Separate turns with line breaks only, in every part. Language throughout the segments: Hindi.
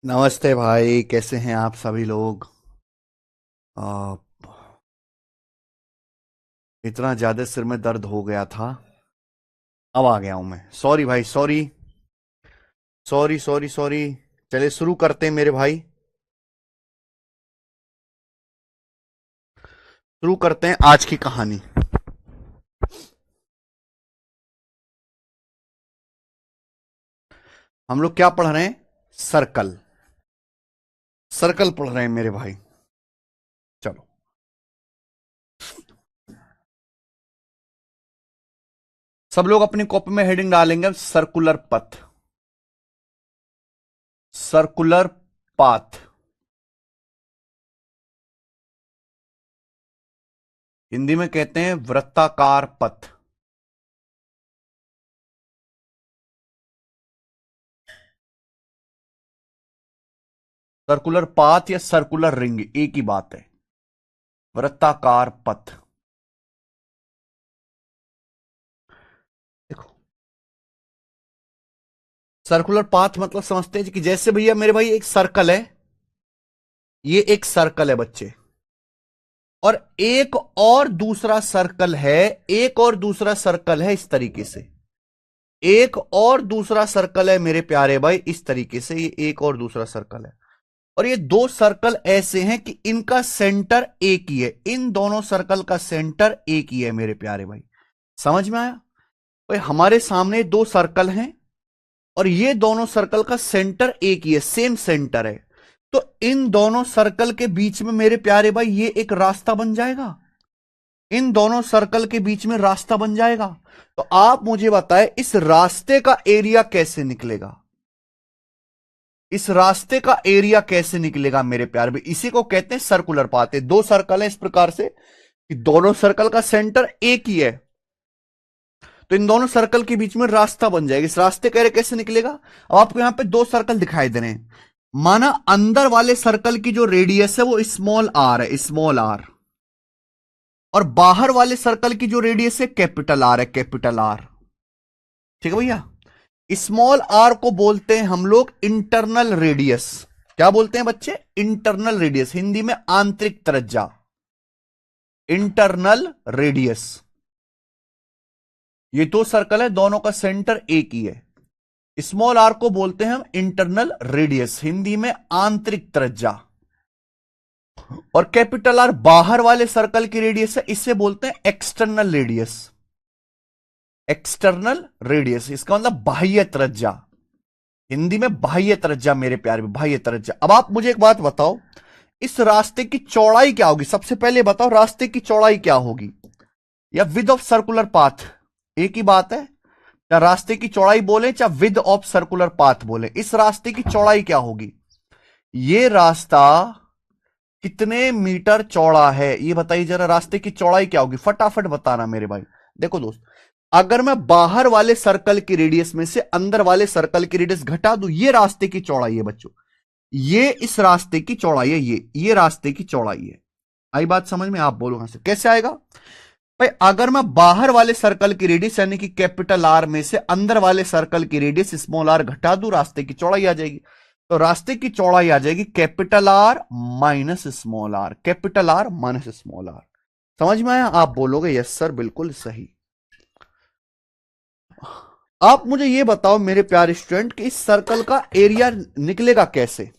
नमस्ते भाई, कैसे हैं आप सभी लोग। आ, इतना ज्यादा सिर में दर्द हो गया था। अब आ गया हूं मैं। सॉरी भाई, सॉरी सॉरी सॉरी सॉरी। चलिए शुरू करते हैं मेरे भाई। शुरू करते हैं आज की कहानी। हम लोग क्या पढ़ रहे हैं? सर्कल। सर्कल पढ़ रहे हैं मेरे भाई। चलो। सब लोग अपनी कॉपी में हेडिंग डालेंगे सर्कुलर पथ। Circular path. हिंदी में कहते हैं वृत्ताकार पथ। सर्कुलर पाथ या सर्कुलर रिंग एक ही बात है। वृत्ताकार पथ। देखो, सर्कुलर पाथ मतलब समझते हैं कि जैसे भैया मेरे भाई एक सर्कल है। ये एक सर्कल है बच्चे। और एक और दूसरा सर्कल है। एक और दूसरा सर्कल है इस तरीके से। एक और दूसरा सर्कल है मेरे प्यारे भाई इस तरीके से। ये एक और दूसरा सर्कल है। और ये दो सर्कल ऐसे हैं कि इनका सेंटर एक ही है। इन दोनों सर्कल का सेंटर एक ही है मेरे प्यारे भाई। समझ में आया? भाई हमारे सामने दो सर्कल हैं। और ये दोनों सर्कल का सेंटर एक ही है, सेम सेंटर है। तो इन दोनों सर्कल के बीच में मेरे प्यारे भाई ये एक रास्ता बन जाएगा। इन दोनों सर्कल के बीच में रास्ता बन जाएगा। तो आप मुझे बताएं इस रास्ते का एरिया कैसे निकलेगा। इस रास्ते का एरिया कैसे निकलेगा मेरे प्यारे भाई? इसी को कहते हैं सर्कुलर पाथ है। दो सर्कल है इस प्रकार से कि दोनों सर्कल का सेंटर एक ही है। तो इन दोनों सर्कल के बीच में रास्ता बन जाएगा। इस रास्ते का एरिया कैसे निकलेगा? अब आपको यहां पे दो सर्कल दिखाई दे रहे हैं। माना अंदर वाले सर्कल की जो रेडियस है वो स्मॉल आर है, स्मॉल आर। और बाहर वाले सर्कल की जो रेडियस है कैपिटल आर है, कैपिटल आर। ठीक है भैया। स्मॉल आर को बोलते हैं हम लोग इंटरनल रेडियस। क्या बोलते हैं बच्चे? इंटरनल रेडियस, हिंदी में आंतरिक त्रिज्या। Internal radius. ये दो सर्कल है, दोनों का सेंटर एक ही है। स्मॉल आर को बोलते हैं हम इंटरनल रेडियस, हिंदी में आंतरिक त्रिज्या। और कैपिटल आर बाहर वाले सर्कल की रेडियस है, इसे बोलते हैं एक्सटर्नल रेडियस। एक्सटर्नल रेडियस इसका मतलब बाह्य त्रिज्या। हिंदी में बाह्य त्रिज्या मेरे प्यारे में, बाह्य त्रिज्या। अब आप मुझे एक बात बताओ, इस रास्ते की चौड़ाई क्या होगी? सबसे पहले बताओ रास्ते की चौड़ाई क्या होगी, या विद ऑफ सर्कुलर पाथ। एक ही बात है। चाहे रास्ते की चौड़ाई बोले चाहे विद ऑफ सर्कुलर पाथ बोले, इस रास्ते की चौड़ाई क्या होगी? ये रास्ता कितने मीटर चौड़ा है ये बताइए जरा। रास्ते की चौड़ाई क्या होगी फटाफट बताना मेरे भाई। देखो दोस्त, अगर मैं बाहर वाले सर्कल की रेडियस में से अंदर वाले सर्कल की रेडियस घटा दूं, ये रास्ते की चौड़ाई है बच्चों। ये इस रास्ते की चौड़ाई है, ये रास्ते की चौड़ाई है। आई बात समझ में? आप बोलो यहां से कैसे आएगा। भाई अगर मैं बाहर वाले सर्कल की रेडियस यानी कि कैपिटल आर में से अंदर वाले सर्कल की रेडियस स्मॉल आर घटा दूं, रास्ते की चौड़ाई आ जाएगी। तो रास्ते की चौड़ाई आ जाएगी capital R minus small R, capital R minus small R. समझ में आया? आप बोलोगे यस सर बिल्कुल सही। आप मुझे यह बताओ मेरे प्यारे स्टूडेंट कि इस सर्कल का एरिया निकलेगा कैसे।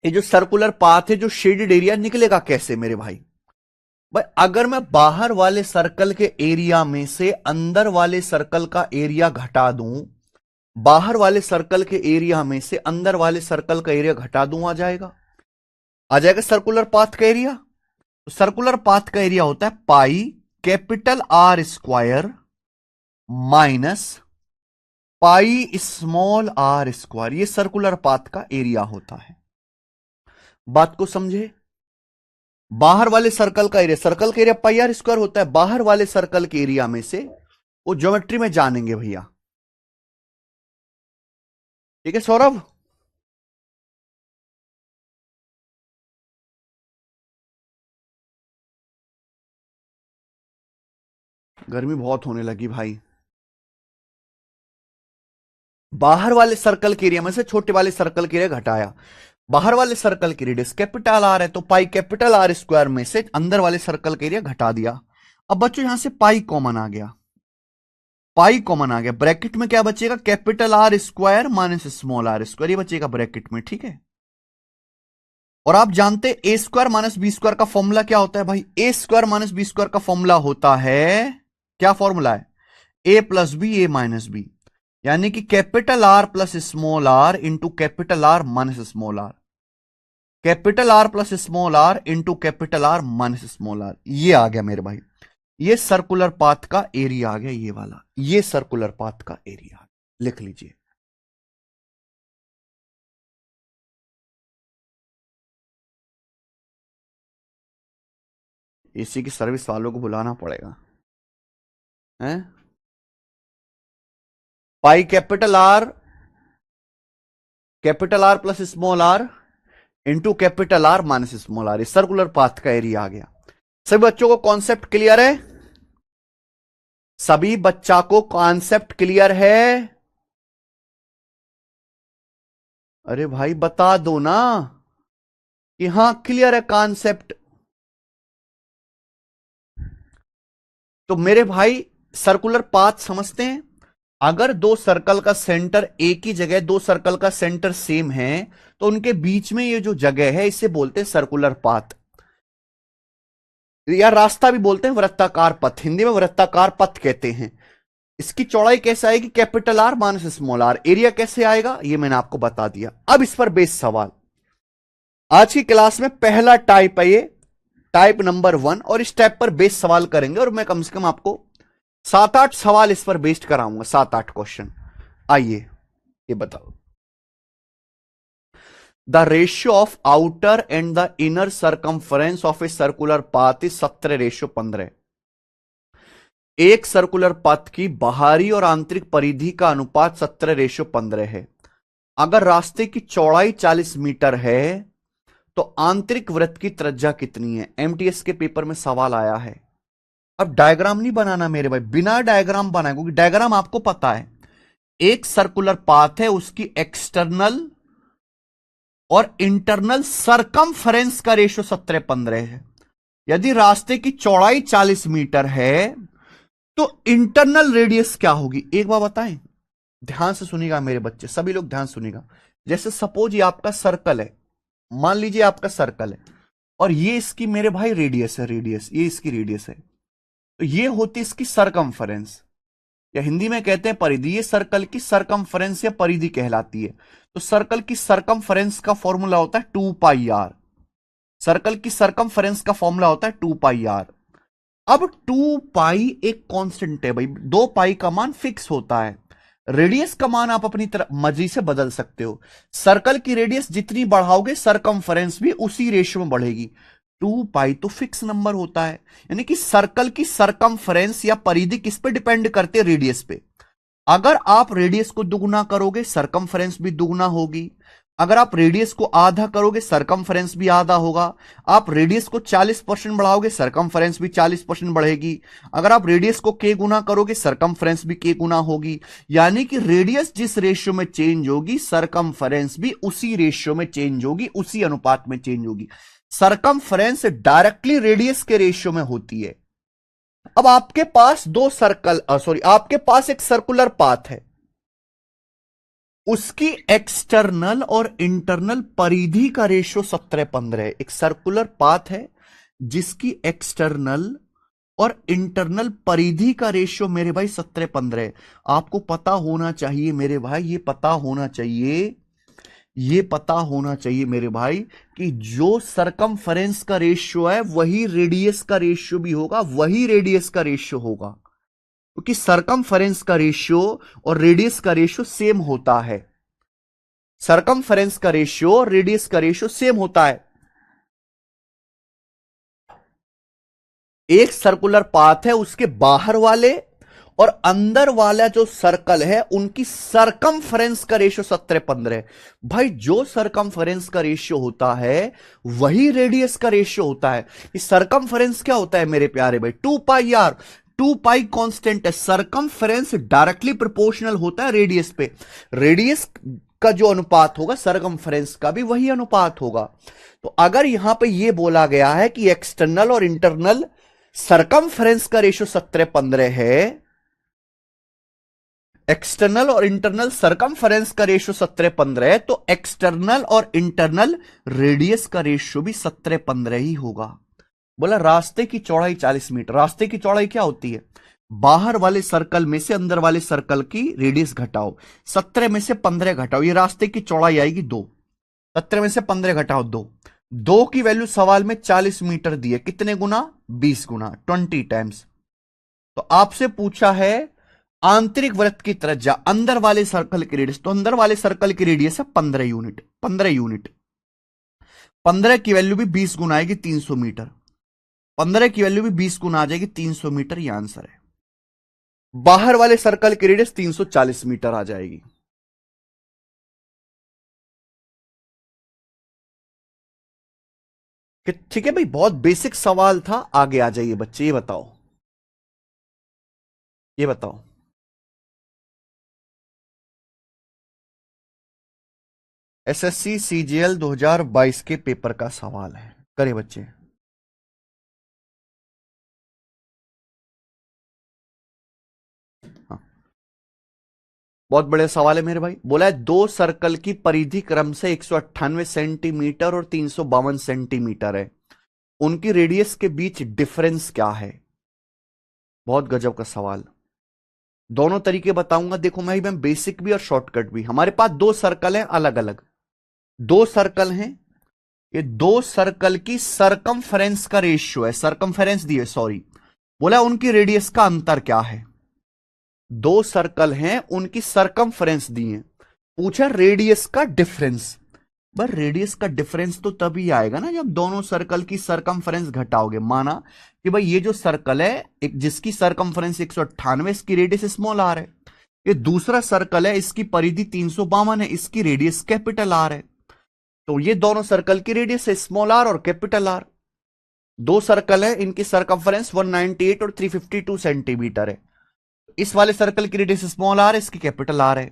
ये जो सर्कुलर पाथ है, जो शेडेड एरिया निकलेगा कैसे मेरे भाई? भाई अगर मैं बाहर वाले सर्कल के एरिया में से अंदर वाले सर्कल का एरिया घटा दूं, बाहर वाले सर्कल के एरिया में से अंदर वाले सर्कल का एरिया घटा दूं, आ जाएगा सर्कुलर पाथ का एरिया। तो सर्कुलर पाथ का एरिया होता है pi capital R square minus pi small R square. ये सर्कुलर पाथ का एरिया होता है। बात को समझे। बाहर वाले सर्कल का एरिया पाई आर स्क्वायर होता है। बाहर वाले सर्कल के एरिया में से वो ज्योमेट्री में जानेंगे भैया। ठीक है सौरभ। गर्मी बहुत होने लगी भाई। बाहर वाले सर्कल के एरिया में से छोटे वाले सर्कल के एरिया घटाया। बाहर वाले सर्कल की रेडियस कैपिटल आर है, तो पाई कैपिटल आर स्क्वायर में से अंदर वाले सर्कल के एरिया घटा दिया। अब बच्चों यहां से पाई कॉमन आ गया, पाई कॉमन आ गया। ब्रैकेट में क्या बचेगा, capital R square minus small R square, ये बचेगा ब्रैकेट में। ठीक है। और आप जानते A square minus B square का फॉर्मूला क्या होता है भाई। A square minus B square का फॉर्मूला होता है, क्या फॉर्मूला है, A plus B A minus B, यानी कि capital R plus small R into capital R minus small R, capital R plus small R into capital R minus small R. ये आ गया मेरे भाई, ये सर्कुलर पाथ का एरिया आ गया, ये वाला, ये सर्कुलर पाथ का एरिया। लिख लीजिए। एसी की सर्विस वालों को बुलाना पड़ेगा हैं। Pi capital R plus small R into capital R minus small R, circular path का एरिया आ गया। सभी बच्चों को कॉन्सेप्ट क्लियर है, सभी बच्चा को कॉन्सेप्ट क्लियर है। अरे भाई बता दो ना कि हां क्लियर है कॉन्सेप्ट। तो मेरे भाई सर्कुलर पाथ समझते हैं। अगर दो सर्कल का सेंटर एक ही जगह, दो सर्कल का सेंटर सेम है, तो उनके बीच में ये जो जगह है इसे बोलते हैं सर्कुलर पाथ, या रास्ता भी बोलते हैं, वृत्ताकार पथ, हिंदी में वृत्ताकार पथ कहते हैं। इसकी चौड़ाई कैसे आएगी, capital R minus small R. Area कैसे आएगा ये मैंने आपको बता दिया। अब इस पर बेस सवाल, आज की क्लास में पहला टाइप है ये, टाइप नंबर 1, और इस टाइप पर बेस सवाल करेंगे, और मैं कम से कम आपको 7-8 सवाल इस पर बेस्ड कराऊंगा, 7-8 क्वेश्चन। आइए ये बताओ, the ratio of outer and the inner circumference of a circular path is 17:15। एक सर्कुलर पथ की बाहरी और आंतरिक परिधि का अनुपात 17:15 है। अगर रास्ते की चौड़ाई 40 मीटर है तो आंतरिक वृत्त की त्रिज्या कितनी है। एमटीएस के पेपर में सवाल आया है। अब डायग्राम नहीं बनाना मेरे भाई, बिना डायग्राम बनाए, क्योंकि डायग्राम आपको पता है, एक सर्कुलर पाथ है, उसकी एक्सटर्नल और इंटरनल सरकमफ्रेंस का रेशियो 17:15 है। यदि रास्ते की चौड़ाई 40 मीटर है तो इंटरनल रेडियस क्या होगी, एक बार बताएं। ध्यान से सुनिएगा मेरे बच्चे, सभी लोग ध्यान सुनिएगा। जैसे सपोज ये आपका सर्कल है, मान लीजिए आपका सर्कल है, और ये इसकी मेरे भाई रेडियस है, रेडियस, ये इसकी रेडियस है, तो ये होती इसकी सरकमफ्रेंस, या हिंदी में कहते हैं परिधि। ये सर्कल की सरकमफ्रेंस या परिधि कहलाती है। तो सर्कल की सरकमफ्रेंस का फॉर्मूला होता है 2πr। सर्कल की सरकमफ्रेंस का फॉर्मूला होता है 2πr। अब 2π एक कांस्टेंट है भाई, 2π का मान फिक्स होता है। रेडियस का मान आप अपनी तरफ मर्जी से बदल सकते हो। सर्कल की रेडियस जितनी बढ़ाओगे सरकमफ्रेंस भी उसी रेशियो में बढ़ेगी। 2π तो फिक्स नंबर होता है, यानी कि सर्कल की सरकमफ्रेंस या परिधि किस पे डिपेंड करते हैं, रेडियस पे। अगर आप रेडियस को दुगुना करोगे सरकमफ्रेंस भी दुगुना होगी। अगर आप रेडियस को आधा करोगे सरकमफ्रेंस भी आधा होगा। आप रेडियस को 40% बढ़ाओगे सरकमफ्रेंस भी 40% बढ़ेगी। अगर आप रेडियस को k गुना करोगे सरकमफ्रेंस भी k गुना होगी। यानी कि रेडियस जिस रेशियो में चेंज होगी सरकमफ्रेंस भी उसी रेशियो में चेंज होगी, उसी अनुपात में चेंज होगी। सरकमफ्रेंस डायरेक्टली रेडियस के रेशियो में होती है। अब आपके पास दो सर्कल, आपके पास एक सर्कुलर पाथ है, उसकी एक्सटर्नल और इंटरनल परिधि का रेशियो 17:15 है। एक सर्कुलर पाथ है जिसकी एक्सटर्नल और इंटरनल परिधि का रेशियो मेरे भाई 17:15 है। आपको पता होना चाहिए मेरे भाई, ये पता होना चाहिए, ये पता होना चाहिए मेरे भाई कि जो सरकमफ्रेंस का रेशियो है वही रेडियस का रेशियो भी होगा, वही रेडियस का रेशियो होगा, क्योंकि सरकमफ्रेंस का रेशियो और रेडियस का रेशियो सेम होता है। सरकमफ्रेंस का रेशियो और रेडियस का रेशियो सेम होता है। एक सर्कुलर पाथ है, उसके बाहर वाले और अंदर वाला जो सर्कल है उनकी सरकमफ्रेंस का रेशियो 17-15 है। भाई जो सरकमफ्रेंस का रेशियो होता है वही रेडियस का रेशियो होता है। इस सरकमफ्रेंस क्या होता है मेरे प्यारे भाई? 2 पाई आर। 2 पाई कांस्टेंट है, सरकमफ्रेंस डायरेक्टली प्रोपोर्शनल होता है रेडियस पे। रेडियस का जो अनुपात होगा सरकमफ्रेंस का भी वही अनुपात होगा। तो अगर यहां पे ये बोला गया है कि एक्सटर्नल और इंटरनल सरकमफ्रेंस का रेशियो 17-15 है, एक्सटर्नल और इंटरनल सरकमफ्रेंस का रेशियो 17-15 है, तो एक्सटर्नल और इंटरनल रेडियस का रेशियो भी 17-15 ही होगा। बोला रास्ते की चौड़ाई 40 मीटर। रास्ते की चौड़ाई क्या होती है? बाहर वाले सर्कल में से अंदर वाले सर्कल की रेडियस घटाओ, 17 में से 15 घटाओ, ये रास्ते की चौड़ाई आएगी 2। 17 में से 15 घटाओ 2। 2 की वैल्यू सवाल में 40 मीटर दी है, कितने गुना? 20 गुना, 20 टाइम्स। तो आपसे पूछा है आंतरिक वृत्त की त्रिज्या अंदर वाले सर्कल की रेडियस, तो अंदर वाले सर्कल की रेडियस है 15 यूनिट। 15 यूनिट, 15 की वैल्यू भी 20 गुना आएगी 300 मीटर। 15 की वैल्यू भी 20 गुना आ जाएगी 300 मीटर, यह आंसर है। बाहर वाले सर्कल की रेडियस 340 मीटर आ जाएगी। ठीक है भाई, बहुत बेसिक सवाल था। आगे आ जाइए बच्चे, ये बताओ, ये बताओ। एसएससी सीजीएल 2022 के पेपर का सवाल है, करे बच्चे। हाँ, बहुत बड़े सवाल है मेरे भाई। बोला है दो सर्कल की परिधि क्रम से 198 सेंटीमीटर और 352 सेंटीमीटर है, उनकी रेडियस के बीच डिफरेंस क्या है? बहुत गजब का सवाल। दोनों तरीके बताऊंगा, देखो मैं बेसिक भी और शॉर्टकट भी। हमारे पास दो सर्कल हैं अलग अलग, दो सर्कल हैं, ये दो सर्कल की सरकमफ्रेंस का रेशियो है, सरकमफ्रेंस दी है सॉरी। बोला उनकी रेडियस का अंतर क्या है। दो सर्कल हैं, उनकी सरकमफ्रेंस दी है, पूछा रेडियस का डिफरेंस। पर रेडियस का डिफरेंस तो तभी आएगा ना जब दोनों सर्कल की सरकमफ्रेंस घटाओगे। माना कि भाई ये जो सर्कल है, एक जिसकी सरकमफ्रेंस 198, इसकी रेडियस स्मॉल आर है। ये दूसरा सर्कल है, इसकी परिधि 352 है, इसकी रेडियस कैपिटल आर है। तो ये दोनों सर्कल की रेडियस है स्मॉल आर और कैपिटल आर। दो सर्कल है, इनकी सरकमफ्रेंस 198 और 352 सेंटीमीटर है। इस वाले सर्कल की रेडियस स्मॉल आर है, इसकी कैपिटल आर है।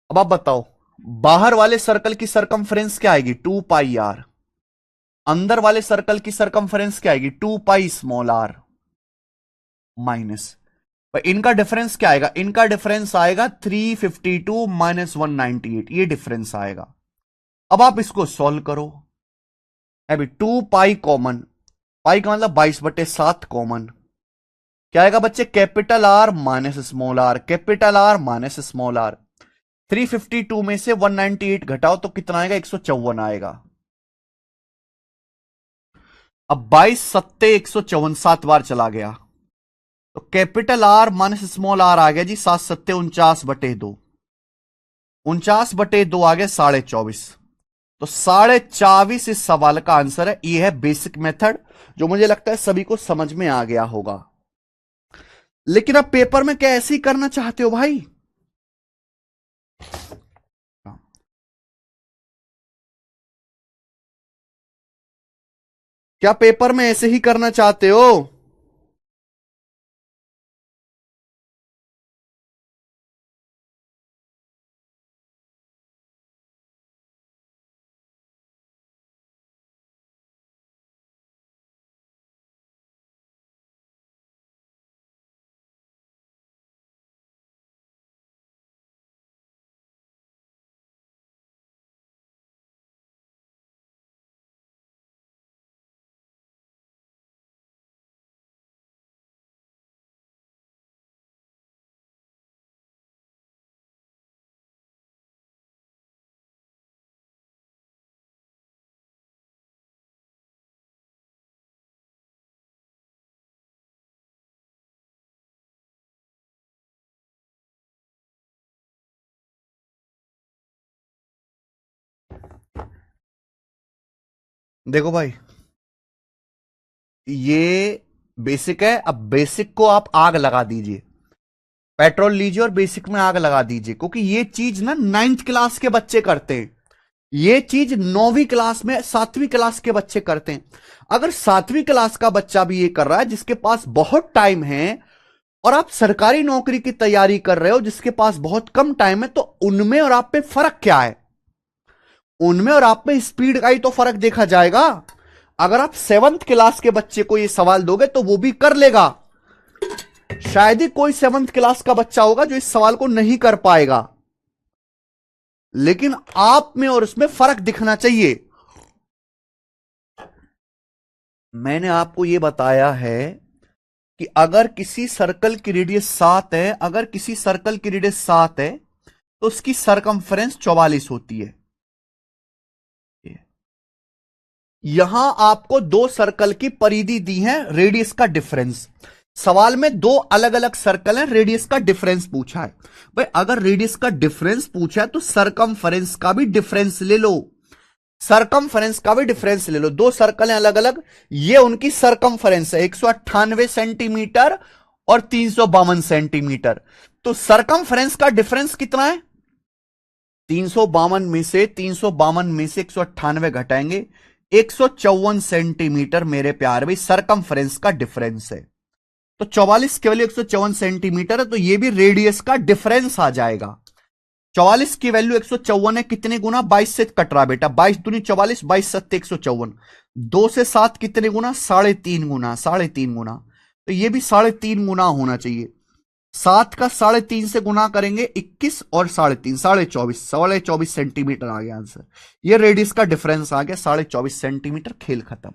अब आप बताओ, बाहर वाले सर्कल की सरकमफ्रेंस क्या आएगी? 2 पाई आर। अंदर वाले सर्कल की सरकमफ्रेंस क्या आएगी? 2 पाई स्मॉल आर माइनस। इनका डिफरेंस क्या आएगा? इनका डिफरेंस आएगा 352 माइनस 198, ये डिफरेंस आएगा। अब आप इसको सॉल्व करो। अभी 2 पाई कॉमन, पाई का मतलब 22/7 कॉमन, क्या आएगा बच्चे? Capital R minus small R, capital R minus small R. 352 में से 198 घटाओ तो कितना आएगा? 154 आएगा। अब 22 सत्ते 154, 7 बार चला गया, तो capital R minus small R आ गया जी 7 सत्ते 49/2। 49/2 आ गया 24.5। तो 24.5 इस सवाल का आंसर है। यह है बेसिक मेथड, जो मुझे लगता है सभी को समझ में आ गया होगा। लेकिन अब पेपर में क्या ऐसे ही करना चाहते हो भाई? क्या पेपर में ऐसे ही करना चाहते हो? देखो भाई, ये बेसिक है, अब बेसिक को आप आग लगा दीजिए, पेट्रोल लीजिए और बेसिक में आग लगा दीजिए, क्योंकि ये चीज ना 9th क्लास के बच्चे करते हैं, ये चीज 9वीं क्लास में 7वीं क्लास के बच्चे करते हैं। अगर 7वीं क्लास का बच्चा भी ये कर रहा है जिसके पास बहुत टाइम है, और आप सरकारी नौकरी की तैयारी कर रहे हो जिसके पास बहुत कम टाइम है, तो उनमें और आप में फर्क क्या है? उनमें और आप में स्पीड का ही तो फर्क देखा जाएगा। अगर आप 7th क्लास के बच्चे को ये सवाल दोगे तो वो भी कर लेगा, शायद ही कोई 7th क्लास का बच्चा होगा जो इस सवाल को नहीं कर पाएगा, लेकिन आप में और उसमें फर्क दिखना चाहिए। मैंने आपको यह बताया है कि अगर किसी सर्कल की रेडियस 7 है, अगर किसी सर्कल की रेडियस 7 है तो उसकी सरकमफ्रेंस 44 होती है। यहां आपको दो सर्कल की परिधि दी है, रेडियस का डिफरेंस। सवाल में दो अलग अलग सर्कल हैं, रेडियस का डिफरेंस पूछा है। भाई अगर रेडियस का डिफरेंस पूछा है तो सरकमफ्रेंस का भी डिफरेंस ले लो, सरकमफ्रेंस का भी डिफरेंस ले लो। दो सर्कल हैं अलग अलग, ये उनकी सरकमफ्रेंस है 198 सेंटीमीटर और 352 सेंटीमीटर। तो सरकमफ्रेंस का डिफरेंस कितना है? 352 में से 198 घटाएंगे, 154 सेंटीमीटर मेरे प्यार भाई सरकमफ्रेंस का डिफरेंस है। तो 44 के वैल्यू 154 सेंटीमीटर है, तो ये भी रेडियस का डिफरेंस आ जाएगा। 44 की वैल्यू 154 है, कितने गुना? 22 से कट रहा बेटा, 22 दूनी 44, 22 सत्ते 154। 2 से 7 कितने गुना? 3.5 गुना, 3.5 गुना। तो ये भी 3.5 गुना होना चाहिए। 7 का 3.5 से गुना करेंगे 21 और 3.5, 24 सेंटीमीटर आ गया आंसर। ये रेडियस का डिफरेंस आ गया 24 सेंटीमीटर। खेल खत्म।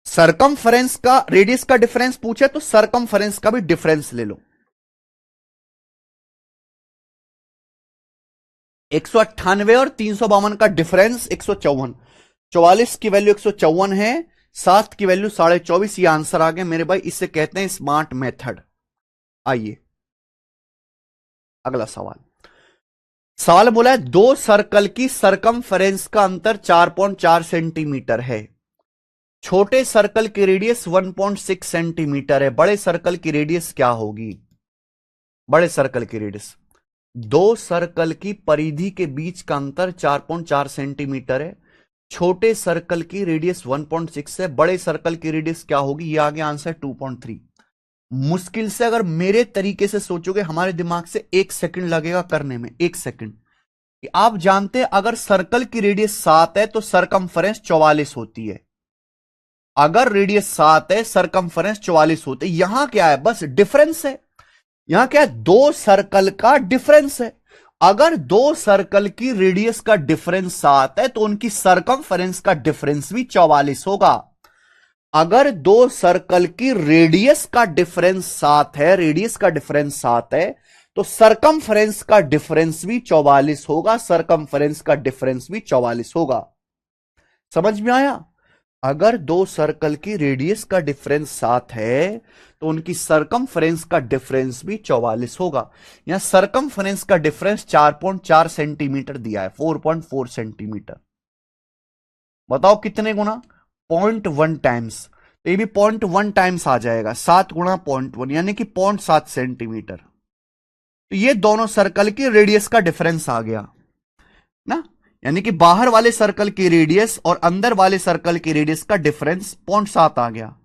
सरकमफ्रेंस का रेडियस का डिफरेंस पूछे तो सरकमफ्रेंस का भी डिफरेंस ले लो। 198 और 352 का डिफरेंस 154। 44 की वैल्यू 154 है, 7 की वैल्यू 24.5। ये आंसर आ गया मेरे भाई, इसे कहते हैं स्मार्ट मेथड। आइए अगला सवाल। सवाल बोला है दो सर्कल की सरकमफ्रेंस का अंतर 4.4 सेंटीमीटर है, छोटे सर्कल की रेडियस 1.6 सेंटीमीटर है, बड़े सर्कल की रेडियस क्या होगी? बड़े सर्कल की रेडियस, दो सर्कल की परिधि के बीच का अंतर 4.4 सेंटीमीटर है, छोटे सर्कल की रेडियस 1.6 है, बड़े सर्कल की रेडियस क्या होगी? ये आ गया आंसर 2.3। मुश्किल से अगर मेरे तरीके से सोचोगे, हमारे दिमाग से 1 सेकंड लगेगा करने में, 1 सेकंड। कि आप जानते हैं अगर सर्कल की रेडियस 7 है तो सरकमफ्रेंस 44 होती है। अगर रेडियस 7 है, सरकमफ्रेंस 44 होते। यहां क्या है? बस डिफरेंस है। यहां क्या है? दो सर्कल का डिफरेंस है। अगर दो सर्कल की रेडियस का डिफरेंस 7 है तो उनकी सरकमफ्रेंस का डिफरेंस भी 44 होगा। अगर दो सर्कल की रेडियस का डिफरेंस 7 है, रेडियस का डिफरेंस 7 है, तो सरकमफ्रेंस का डिफरेंस भी 44 होगा, सरकमफ्रेंस का डिफरेंस भी 44 होगा। समझ में आया? अगर दो सर्कल की रेडियस का डिफरेंस 7 है तो उनकी सरकमफ्रेंस का डिफरेंस भी 44 होगा। यहां सरकमफ्रेंस का डिफरेंस 4.4 सेंटीमीटर दिया है, 4.4 सेंटीमीटर। बताओ कितने गुना? 0.1 टाइम्स। तो ये भी 0.1 टाइम्स आ जाएगा, 7 गुना 0.1 यानी कि 0.7 सेंटीमीटर। तो ये दोनों सर्कल की रेडियस का डिफरेंस आ गया ना, यानी कि बाहर वाले सर्कल की रेडियस और अंदर वाले सर्कल की रेडियस का डिफरेंस 0.7 आ गया,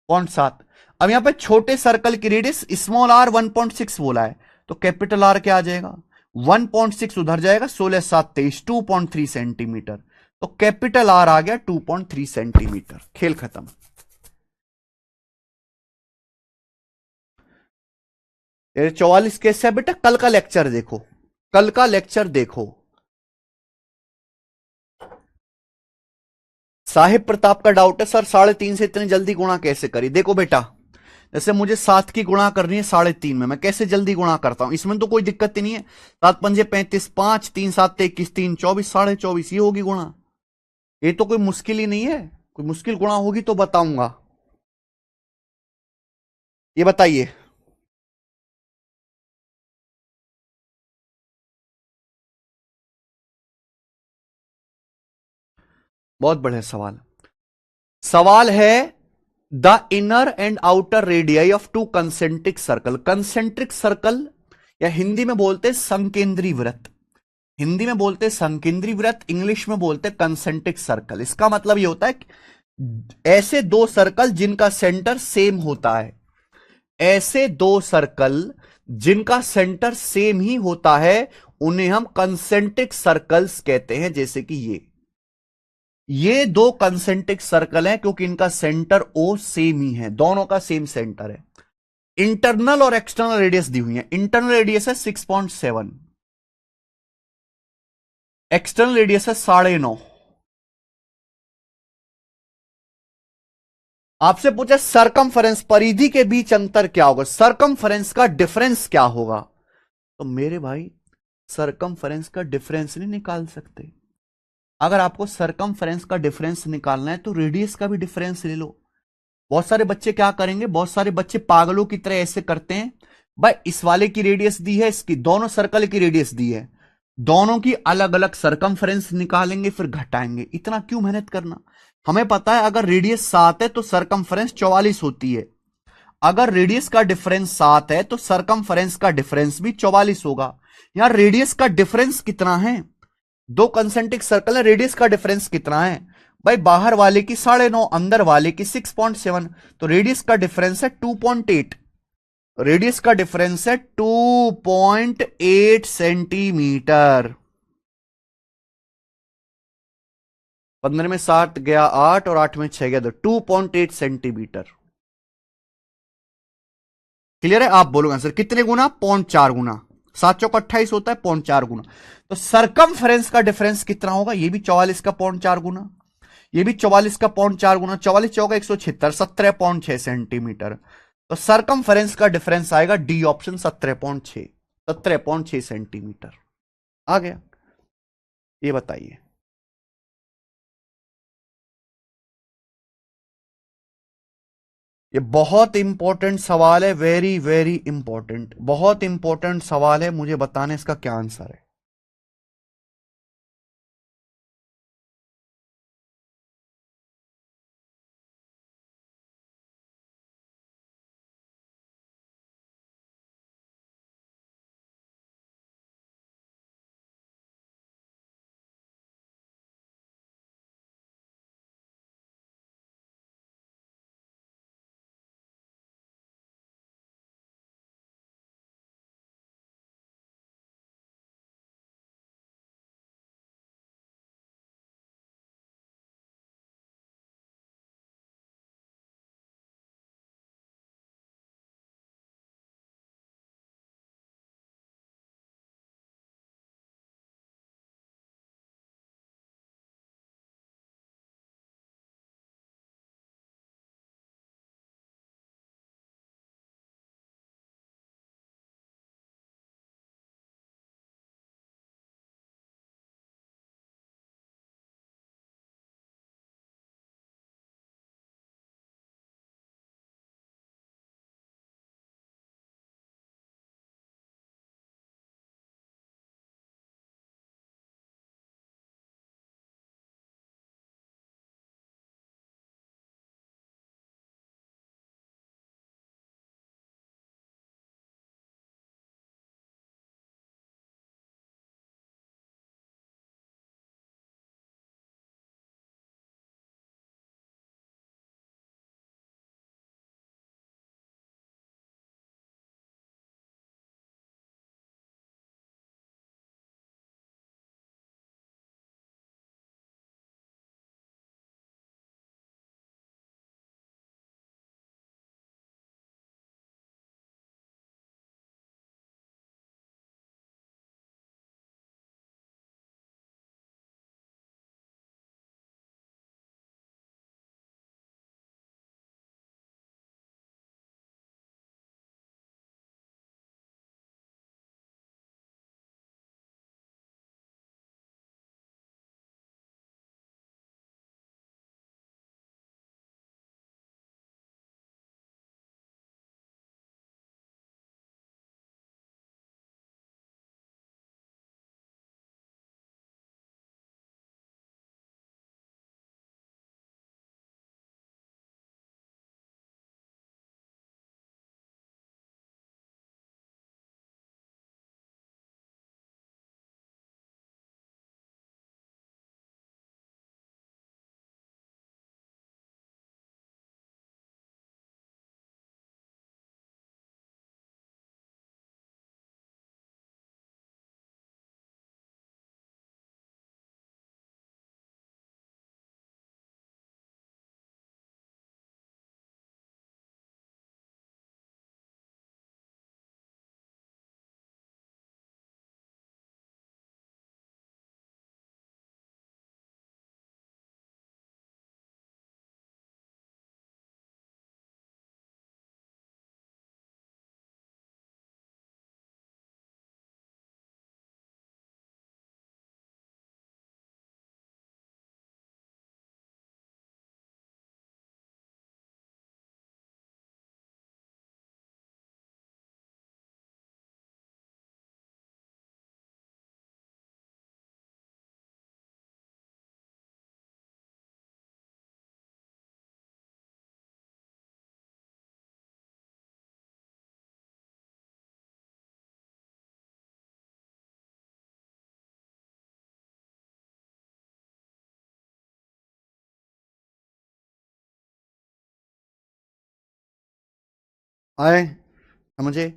0.7। अब यहां पे छोटे सर्कल की रेडियस स्मॉल आर 1.6 बोला है, तो कैपिटल आर क्या आ जाएगा? 1.6 उधर जाएगा, 16 7 23, 2.3 सेंटीमीटर। तो कैपिटल आर आ गया 2.3 सेंटीमीटर। खेल खत्म। 44 कैसे है बेटा? कल का लेक्चर देखो, कल का लेक्चर देखो। साहिब प्रताप का डाउट है सर 3.5 से इतनी जल्दी गुणा कैसे करी? देखो बेटा, जैसे मुझे 7 की गुणा करनी है 3.5 में, मैं कैसे जल्दी गुणा करता हूं? इसमें तो कोई दिक्कत ही नहीं है। 7 पंजे 35, 5 3 7 21, 3 24, 24.5 ये होगी गुणा। ये तो कोई मुश्किल ही नहीं है। कोई मुश्किल गुणा होगी तो बताऊंगा। ये बताइए। बहुत बढ़िया सवाल। सवाल है the inner and outer radii of two concentric circle. Concentric circle या हिंदी में बोलते हैं संकेंद्री वृत्त, हिंदी में बोलते हैं संकेंद्री वृत्त, इंग्लिश में बोलते हैं कंसेंट्रिक सर्कल। इसका मतलब यह होता है कि ऐसे दो सर्कल जिनका सेंटर सेम होता है, ऐसे दो सर्कल जिनका सेंटर सेम ही होता है उन्हें हम कंसेंट्रिक सर्कल्स कहते हैं। जैसे कि ये दो कंसेंट्रिक सर्कल हैं क्योंकि इनका सेंटर ओ सेम ही है, दोनों का सेम सेंटर है। इंटरनल और एक्सटर्नल रेडियस दी हुई है। इंटरनल रेडियस है 6.7, एक्सटर्नल रेडियस है 9.5। आपसे पूछा सरकमफरेंस, परिधि के बीच अंतर क्या होगा, सरकमफरेंस का डिफरेंस क्या होगा। तो मेरे भाई सरकमफरेंस का डिफरेंस नहीं निकाल सकते। अगर आपको सरकमफरेंस का डिफरेंस निकालना है तो रेडियस का भी डिफरेंस ले लो। बहुत सारे बच्चे क्या करेंगे, बहुत सारे बच्चे पागलों की तरह ऐसे करते हैं, भाई इस वाले की रेडियस दी है, इसकी दोनों सर्कल की रेडियस दी है, दोनों की अलग अलग सरकमफ्रेंस निकालेंगे फिर घटाएंगे। इतना क्यों मेहनत करना। हमें पता है अगर रेडियस 7 है तो सरकमफ्रेंस 44 होती है। अगर रेडियस का डिफरेंस 7 है तो सरकमफ्रेंस का डिफरेंस भी 44 होगा। यहां रेडियस का डिफरेंस कितना है, दो कंसेंट्रिक सर्कल है, रेडियस का डिफरेंस कितना है भाई, बाहर वाले की 9.5, अंदर वाले की 6.7, तो रेडियस का डिफरेंस है 2.8। रेडियस का डिफरेंस है 2.8 सेंटीमीटर। 15 में 7 गया 8 और 8 में 6 गया 2, 2.8 सेंटीमीटर। क्लियर है। आप बोलोगे आंसर कितने गुना, 0.4 गुना। 7 चौक 28 होता है, 0.4 गुना। तो सरकमफ्रेंस का डिफरेंस कितना होगा, ये भी 44 का 0.4 गुना, ये भी 44 का 0.4 गुना, 44 चौका 176, 17.6 सेंटीमीटर। तो सरकमफ्रेंस का डिफरेंस आएगा डी ऑप्शन, 17.6, 17.6 सेंटीमीटर। आ गया। ये बताइए, ये बहुत इंपॉर्टेंट सवाल है, वेरी वेरी इंपॉर्टेंट, बहुत इंपॉर्टेंट सवाल है, मुझे बताने इसका क्या आंसर है। आए समझे?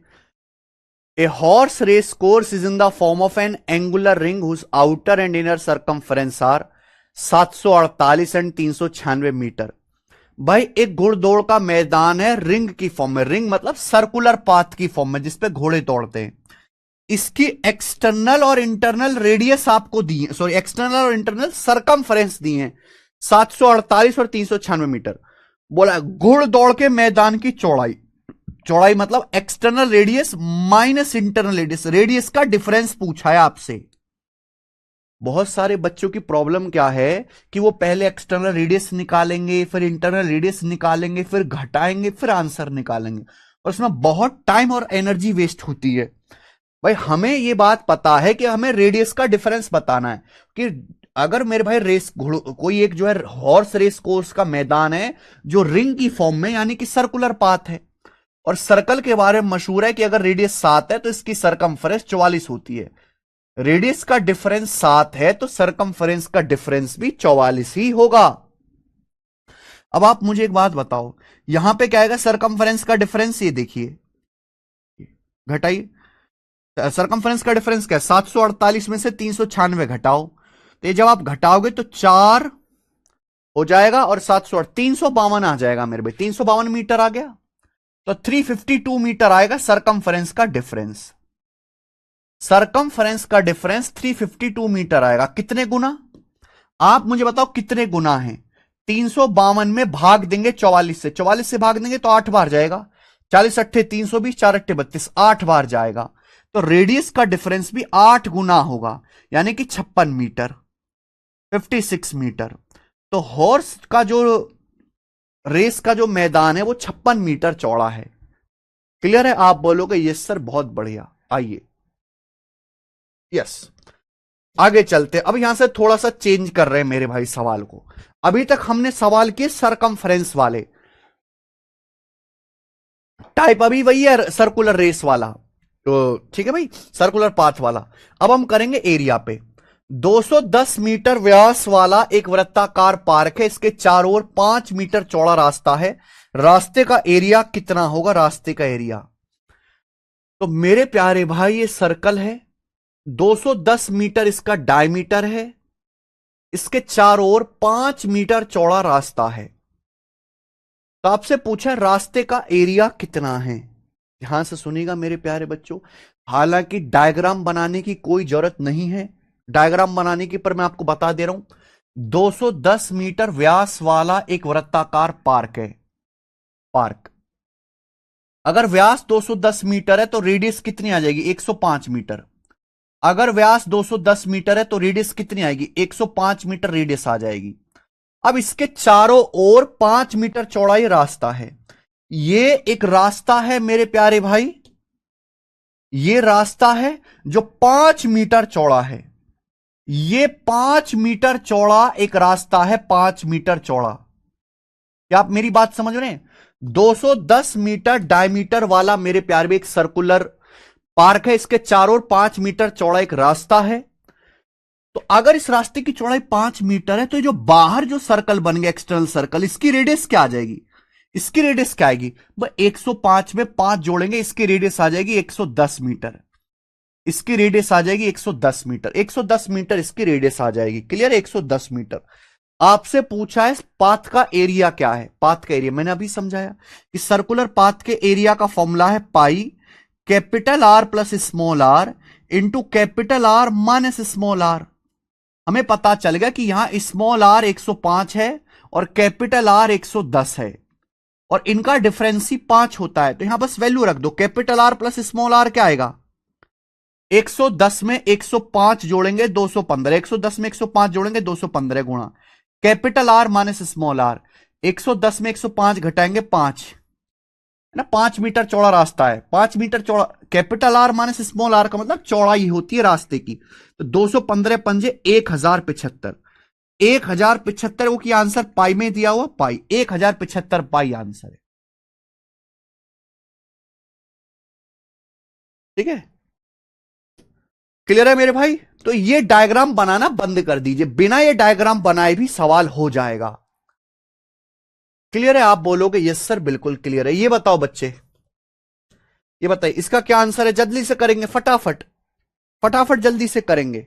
A horse race course is in the form of an angular ring whose outer and inner circumference are 748 and 396 metre. भाई एक घुड़दौड़ का मैदान है रिंग की फॉर्म में, रिंग मतलब सर्कुलर पाथ की फॉर्म में जिसपे घोड़े दौड़ते हैं। इसकी एक्सटर्नल और इंटरनल रेडियस आपको दी है, सॉरी एक्सटर्नल और इंटरनल सरकमफ्रेंस दी है 748 और 396 मीटर। बोला घुड़दौड़ के मैदान की चौड़ाई, चौड़ाई मतलब external radius minus internal radius, radius का डिफरेंस पूछा है आपसे। बहुत सारे बच्चों की प्रॉब्लम क्या है कि वो पहले एक्सटर्नल रेडियस निकालेंगे, फिर इंटरनल रेडियस निकालेंगे, फिर घटाएंगे, फिर आंसर निकालेंगे, और उसमें बहुत टाइम और एनर्जी वेस्ट होती है। भाई हमें ये बात पता है कि हमें रेडियस का डिफरेंस बताना है कि अगर मेरे भाई रेस कोई एक जो है हॉर्स रेस कोर्स का मैदान है जो रिंग की फॉर्म में यानी कि सर्कुलर पाथ है, और सर्कल के बारे में मशहूर है कि अगर रेडियस 7 है तो इसकी सरकमफ्रेंस 44 होती है। रेडियस का डिफरेंस 7 है तो सरकमफ्रेंस का डिफरेंस भी 44 ही होगा। अब आप मुझे एक बात बताओ, यहां पे क्या आएगा सरकमफ्रेंस का डिफरेंस? ये देखिए घटाइए, सरकमफ्रेंस का डिफरेंस क्या है? 748 में से 396 घटाओ, तो ये जब आप घटाओगे तो 4 हो जाएगा और 352 आ जाएगा मेरे भाई, 352 मीटर आ गया, तो 352 मीटर आएगा सरकमफ्रेंस का डिफरेंस। सरकमफ्रेंस का डिफरेंस 352 मीटर आएगा। कितने गुना? आप मुझे बताओ कितने गुना है? 352 में भाग देंगे 44 से, 44 से भाग देंगे तो 8 बार जाएगा, 40 अट्ठे 320, 4 अट्ठे 32, 8 बार जाएगा, तो रेडियस का डिफरेंस भी 8 गुना होगा, यानी कि 56 मीटर, 56 मीटर। तो हॉर्स का जो रेस का जो मैदान है वो 56 मीटर चौड़ा है। क्लियर है? आप बोलोगे यस सर बहुत बढ़िया। आइए यस आगे चलते। अब यहां से थोड़ा सा चेंज कर रहे हैं मेरे भाई सवाल को। अभी तक हमने सवाल किए सरकमफ्रेंस वाले टाइप, अभी वही है सर्कुलर रेस वाला, तो ठीक है भाई, सर्कुलर पाथ वाला। अब हम करेंगे एरिया पे। 210 मीटर व्यास वाला एक वृत्ताकार पार्क है, इसके चारों ओर 5 मीटर चौड़ा रास्ता है, रास्ते का एरिया कितना होगा? रास्ते का एरिया, तो मेरे प्यारे भाई ये सर्कल है, 210 मीटर इसका डायमीटर है, इसके चारों ओर 5 मीटर चौड़ा रास्ता है। तो आपसे पूछा रास्ते का एरिया कितना है। ध्यान से सुनिएगा मेरे प्यारे बच्चों, हालांकि डायग्राम बनाने की कोई जरूरत नहीं है, डायग्राम बनाने की, पर मैं आपको बता दे रहा हूं। 210 मीटर व्यास वाला एक वृत्ताकार पार्क है, पार्क। अगर व्यास 210 मीटर है तो रेडियस कितनी आ जाएगी? 105 मीटर। अगर व्यास 210 मीटर है तो रेडियस कितनी आएगी? 105 मीटर रेडियस आ जाएगी। अब इसके चारों ओर 5 मीटर चौड़ाई रास्ता है। ये एक रास्ता है मेरे प्यारे भाई, ये रास्ता है जो 5 मीटर चौड़ा है। ये 5 मीटर चौड़ा एक रास्ता है, 5 मीटर चौड़ा। क्या आप मेरी बात समझ रहे हैं? 210 मीटर डायमीटर वाला मेरे प्यारे भाई एक सर्कुलर पार्क है, इसके चारों ओर 5 मीटर चौड़ा एक रास्ता है। तो अगर इस रास्ते की चौड़ाई 5 मीटर है तो ये जो बाहर जो सर्कल बन गया एक्सटर्नल सर्कल, इसकी रेडियस क्या आ जाएगी? इसकी रेडियस क्या आएगी? 105 में 5 जोड़ेंगे, इसकी रेडियस आ जाएगी 110 मीटर, इसकी रेडियस आ जाएगी 110 मीटर, 110 मीटर इसकी रेडियस आ जाएगी। क्लियर है? 110 मीटर। आपसे पूछा है पाथ का एरिया क्या है। पाथ का एरिया मैंने अभी समझाया कि सर्कुलर पाथ के एरिया का फॉर्मूला है pi capital R plus small R into capital R minus small R. हमें पता चल गया कि यहां स्मॉल आर 105 है और कैपिटल आर 110 है, और इनका डिफरेंस ही 5 होता है, तो यहां बस वैल्यू रख दो। Capital R plus small R क्या आएगा? 110 में 105 जोड़ेंगे 215, 110 में 105 जोड़ेंगे 215 गुणा capital R minus small R. 110 में 105 घटाएंगे 5 है ना, 5 मीटर चौड़ा रास्ता है, 5 मीटर चौड़ा। Capital R minus small R का मतलब चौड़ाई होती है रास्ते की, तो 215 पंजे 1075, 1075 वो की आंसर पाई में दिया हुआ, पाई 1075 पाई आंसर है। ठीक है? क्लियर है मेरे भाई? तो ये डायग्राम बनाना बंद कर दीजिए, बिना ये डायग्राम बनाए भी सवाल हो जाएगा। क्लियर है? आप बोलोगे यस सर बिल्कुल क्लियर है। ये बताओ बच्चे, ये बताइए इसका क्या आंसर है? जल्दी से करेंगे, फटाफट फटाफट जल्दी से करेंगे।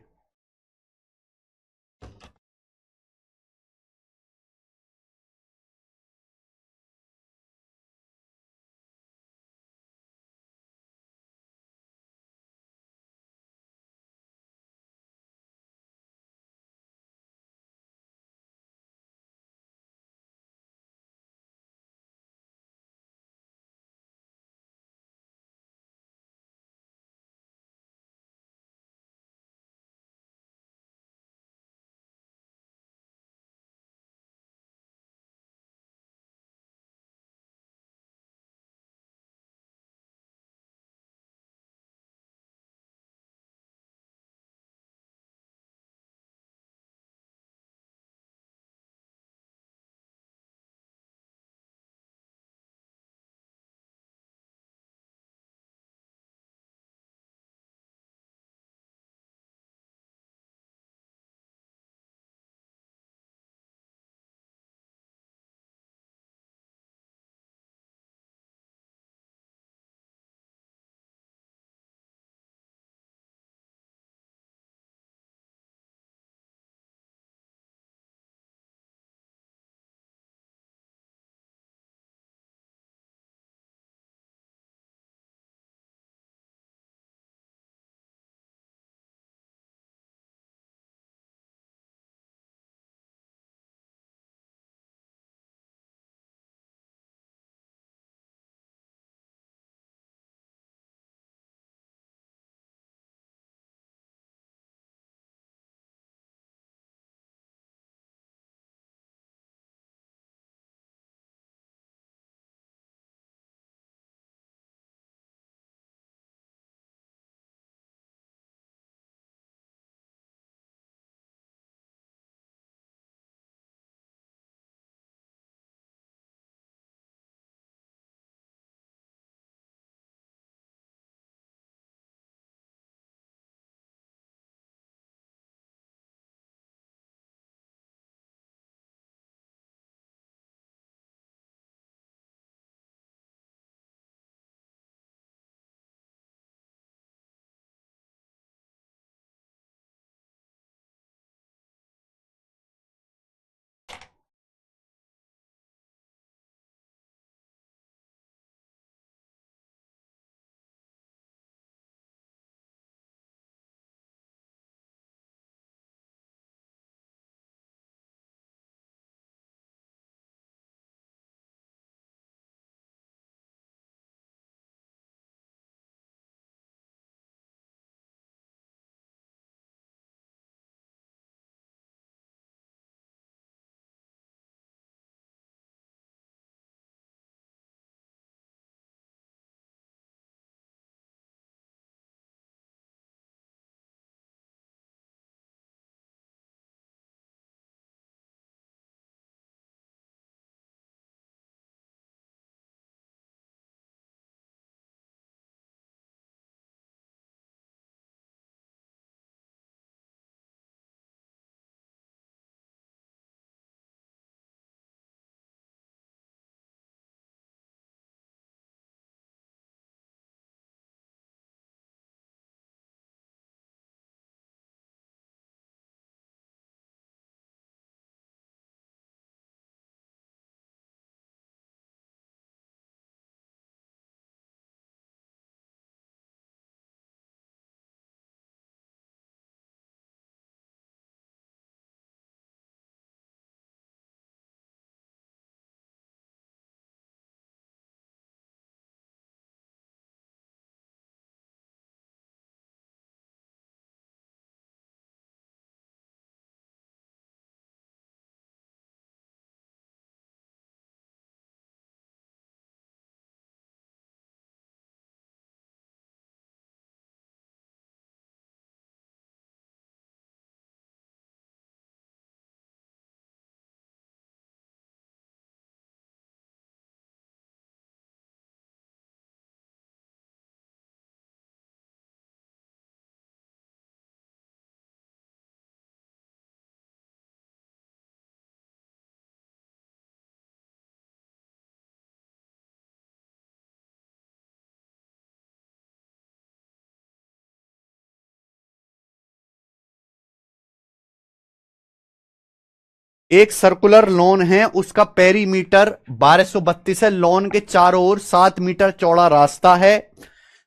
एक सर्कुलर लॉन है, उसका पेरीमीटर 1232 है। लॉन के चारों ओर 7 मीटर चौड़ा रास्ता है।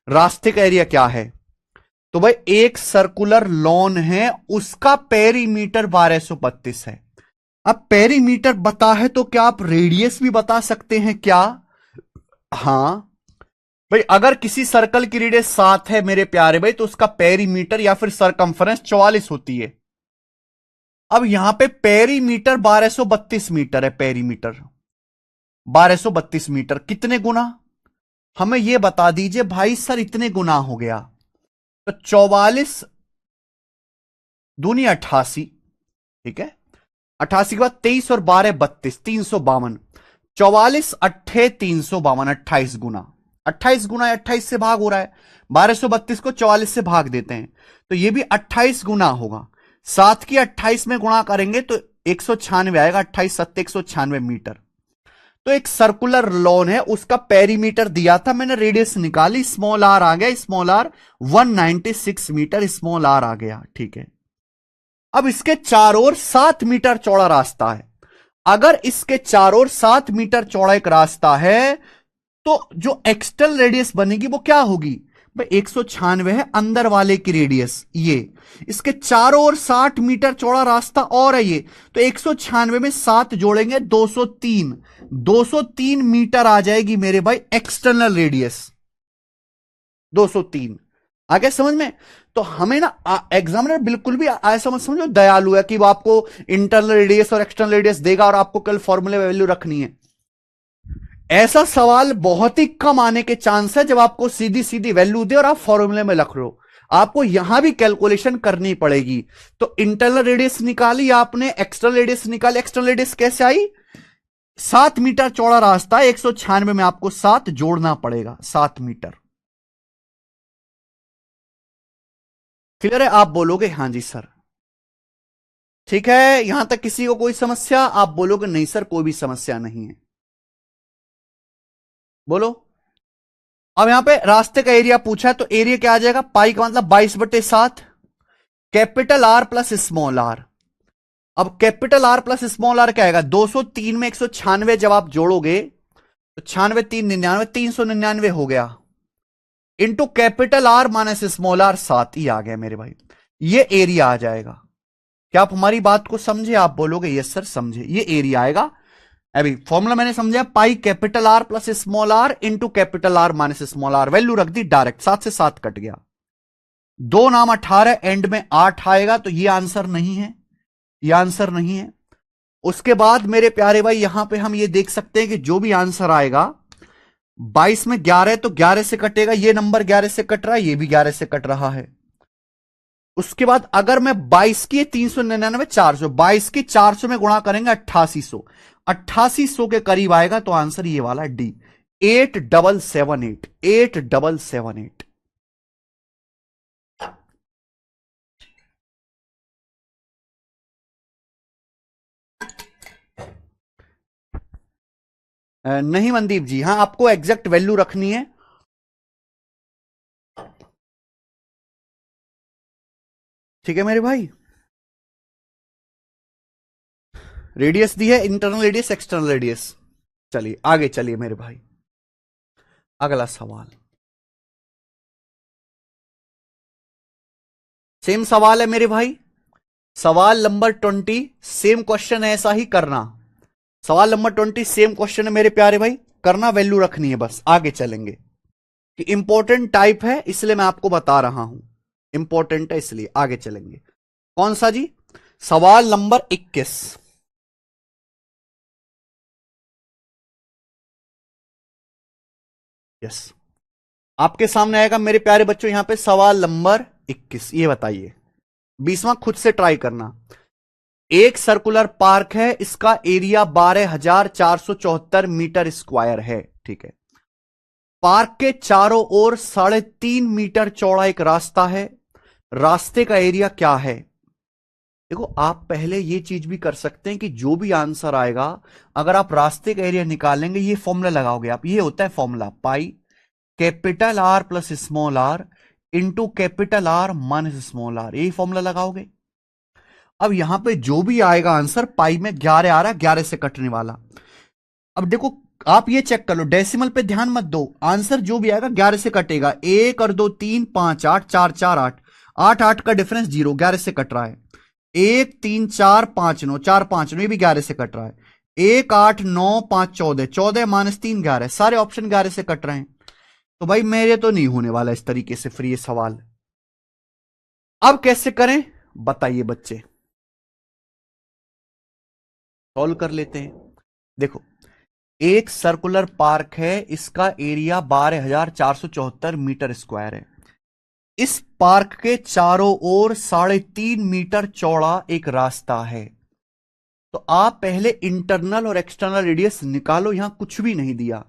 रास्ते का एरिया क्या है? तो भाई एक सर्कुलर लॉन है, उसका पेरीमीटर 1232 है। अब पेरीमीटर बता है तो क्या आप रेडियस भी बता सकते हैं क्या? हां भाई, अगर किसी सर्कल की रेडियस 7 है मेरे प्यारे भाई, तो उसका पेरीमीटर या फिर सरकमफ्रेंस 44 होती है। अब यहां पे पेरीमीटर 1232 मीटर है। पेरीमीटर 1232 मीटर कितने गुना? हमें यह बता दीजिए भाई सर, इतने गुना हो गया तो 44 दूनी 88, ठीक है। 88 के बाद 23 और 12 32, 352। 44 अट्ठे 352, 28 गुना। 28 गुना 28 से भाग हो रहा है। 1232 को 44 से भाग देते हैं तो यह भी 28 गुना होगा। 7 की 28 में गुणा करेंगे तो 196 आएगा। 28 सत्ते 196 मीटर। तो एक सर्कुलर लॉन है, उसका पेरीमीटर दिया था, मैंने रेडियस निकाली, स्मॉल आर आ गया। Small R 196 metre small R आ गया, ठीक है। अब इसके चारों ओर 7 मीटर चौड़ा रास्ता है। अगर इसके चारों ओर 7 मीटर चौड़ा एक रास्ता है तो जो एक्सटर्नल रेडियस बनेगी वो क्या होगी भाई? 196 है अंदर वाले की रेडियस, ये इसके चारों ओर 60 मीटर चौड़ा रास्ता और है ये, तो 196 में 7 जोड़ेंगे 203। 203 मीटर आ जाएगी मेरे भाई एक्सटर्नल रेडियस। 203 आ गया समझ में? तो हमें ना एग्जामिनर बिल्कुल भी ऐसा मत समझो दयालु है कि वो आपको इंटरनल रेडियस और एक्सटर्नल रेडियस देगा और आपको कल फॉर्मूले वैल्यू रखनी है। ऐसा सवाल बहुत ही कम आने के चांस है जब आपको सीधी सीधी वैल्यू दे और आप फॉर्मूले में लिख रहे हो। आपको यहां भी कैलकुलेशन करनी पड़ेगी। तो इंटरनल रेडियस निकाली आपने, एक्सटर्नल रेडियस निकाली। एक्सटर्नल रेडियस कैसे आई? 7 मीटर चौड़ा रास्ता है, 196 में आपको 7 जोड़ना पड़ेगा, 7 मीटर। क्लियर है? आप बोलोगे हां जी सर, ठीक है। यहां तक किसी को कोई समस्या? आप बोलोगे नहीं सर कोई भी समस्या नहीं है, बोलो। अब यहां पे रास्ते का एरिया पूछा है तो एरिया क्या आ जाएगा? पाई का मतलब 22/7 capital R plus small R. अब capital R plus small R क्या आएगा? 203 में 196 जब आप जोड़ोगे तो 96 3 99, 399 हो गया, into capital R minus small R 7 ही आ गया मेरे भाई। ये एरिया आ जाएगा। क्या आप हमारी बात को समझे? आप बोलोगे यस सर समझे, ये एरिया आएगा। अभी फॉर्मूला मैंने समझा, pi capital R plus small R into capital R minus small R. Value रख दी डायरेक्ट, 7 से 7 कट गया। 2 नाम 18, एंड में 8 आएगा तो ये आंसर नहीं है, ये आंसर नहीं है। उसके बाद मेरे प्यारे भाई यहां पे हम ये देख सकते हैं कि जो भी आंसर आएगा 22 में 11 तो 11 से कटेगा। ये नंबर 11 से कट रहा है, ये भी 11 से कट रहा है। उसके बाद अगर मैं 22 की 399 400, 22 की 400 में गुणा करेंगे 8800, 8800 के करीब आएगा तो आंसर ये वाला डी, 8778, 8778। नहीं मनदीप जी, हां आपको एग्जैक्ट वैल्यू रखनी है। ठीक है मेरे भाई, रेडियस दी है, इंटरनल रेडियस एक्सटर्नल रेडियस। चलिए आगे चलिए मेरे भाई, अगला सवाल। सेम सवाल है मेरे भाई, सवाल नंबर 20। सेम क्वेश्चन ऐसा ही करना। सवाल नंबर 20 सेम क्वेश्चन है मेरे प्यारे भाई, करना, वैल्यू रखनी है बस। आगे चलेंगे कि इंपॉर्टेंट टाइप है इसलिए मैं आपको बता रहा हूं, इंपॉर्टेंट है इसलिए। आगे चलेंगे, कौन सा जी? सवाल नंबर 21। यस, आपके सामने आएगा मेरे प्यारे बच्चों यहां पे सवाल नंबर 21। ये बताइए, 20वां खुद से ट्राई करना। एक सर्कुलर पार्क है, इसका एरिया 12,474 मीटर स्क्वायर है, ठीक है। पार्क के चारों ओर 3.5 मीटर चौड़ा एक रास्ता है। रास्ते का एरिया क्या है? देखो आप पहले ये चीज भी कर सकते हैं कि जो भी आंसर आएगा, अगर आप रास्ते का एरिया निकालेंगे, ये फॉर्मूला लगाओगे आप, ये होता है formula, pi capital R plus small R into capital R minus small R, यही फॉर्मूला लगाओगे। अब यहां पे जो भी आएगा आंसर, पाई में 11 आ रहा है, 11 से कटने वाला। अब देखो, आप ये चेक कर लो, डेसिमल पे ध्यान मत दो, आंसर जो भी आएगा 11 से कटेगा। 1 और 2 3 5 8 4 4 8, 8 8 का डिफरेंस 0, 11 से कट रहा है। 1 3 4 5 9, 4 5 9, ये भी 11 से कट रहा है। 1 8 9 5 14, 14 - 3 11, सारे ऑप्शन 11 से कट रहे हैं। तो भाई मेरे तो नहीं होने वाला इस तरीके से फिर ये सवाल। अब कैसे करें बताइए बच्चे, सॉल्व कर लेते हैं। देखो, एक सर्कुलर पार्क है, इसका एरिया 12,474 मीटर स्क्वायर है। इस पार्क के चारों ओर 3.5 मीटर चौड़ा एक रास्ता है। तो आप पहले इंटरनल और एक्सटर्नल रेडियस निकालो, यहां कुछ भी नहीं दिया।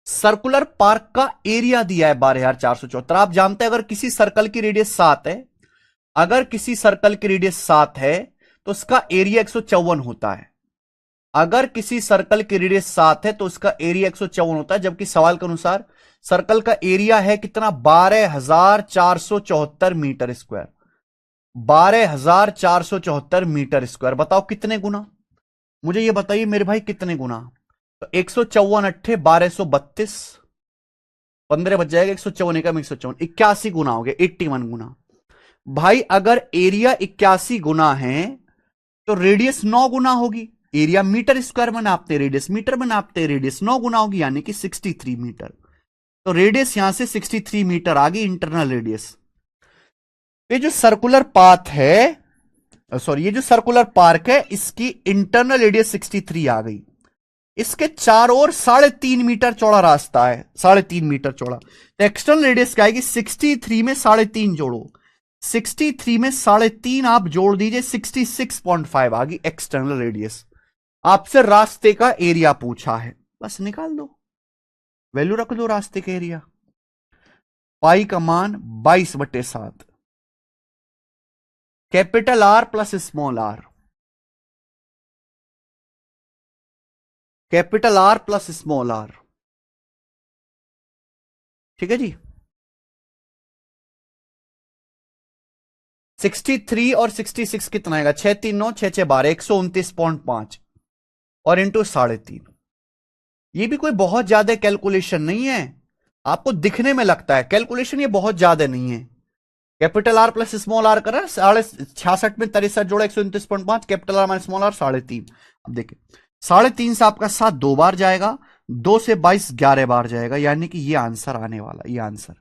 सर्कुलर पार्क का एरिया दिया है 12,474। आप जानते हैं अगर किसी सर्कल की रेडियस 7 है, अगर किसी सर्कल की रेडियस 7 है तो उसका एरिया 154 होता है। अगर किसी सर्कल की रेडियस 7 है तो उसका एरिया 154 होता है, जबकि सवाल के अनुसार सर्कल का एरिया है कितना, 12,474 मीटर स्क्वायर। 12,474 मीटर स्क्वायर, बताओ कितने गुना, मुझे ये बताइए मेरे भाई कितने गुना। तो 154 अट्ठे 1232, 15 बच जाएगा, 154 एकम 154, 81 गुना हो गया, 81 गुना। भाई अगर एरिया 81 गुना है तो रेडियस 9 गुना होगी। एरिया मीटर स्क्वायर में नापते, रेडियस मीटर में नापते, रेडियस 9 गुना होगी, यानी कि 63 मीटर। तो रेडियस यहां से 63 मीटर आ गई, इंटरनल रेडियस। ये जो सर्कुलर पाथ है, सॉरी, ये जो सर्कुलर पार्क है, इसकी इंटरनल रेडियस 63 आ गई। इसके चारों ओर 3.5 मीटर चौड़ा रास्ता है, 3.5 मीटर चौड़ा। तो एक्सटर्नल रेडियस क्या आएगी, 63 में 3.5 जोड़ो, 63 में 3.5 आप जोड़ दीजिए, 66.5 आ गई एक्सटर्नल रेडियस। आपसे रास्ते का एरिया पूछा है, बस निकाल दो, वैल्यू रख दो रास्ते का एरिया। पाई का मान 22/7, capital R plus small R, capital R plus small R, ठीक है जी। 63 और 66 कितना आएगा, 6 3 9 6 6 12, 129.5 और इंटू 3.5। ये भी कोई बहुत ज्यादा कैलकुलेशन नहीं है, आपको दिखने में लगता है कैलकुलेशन, ये बहुत ज्यादा नहीं है। Capital R plus small R करा 66 में 63 जोड़ा 129.5, capital R minus small R 3.5। अब देखिए 3.5 से आपका 7 2 बार जाएगा, 2 से 22 11 बार जाएगा, यानी कि ये आंसर आने वाला, ये आंसर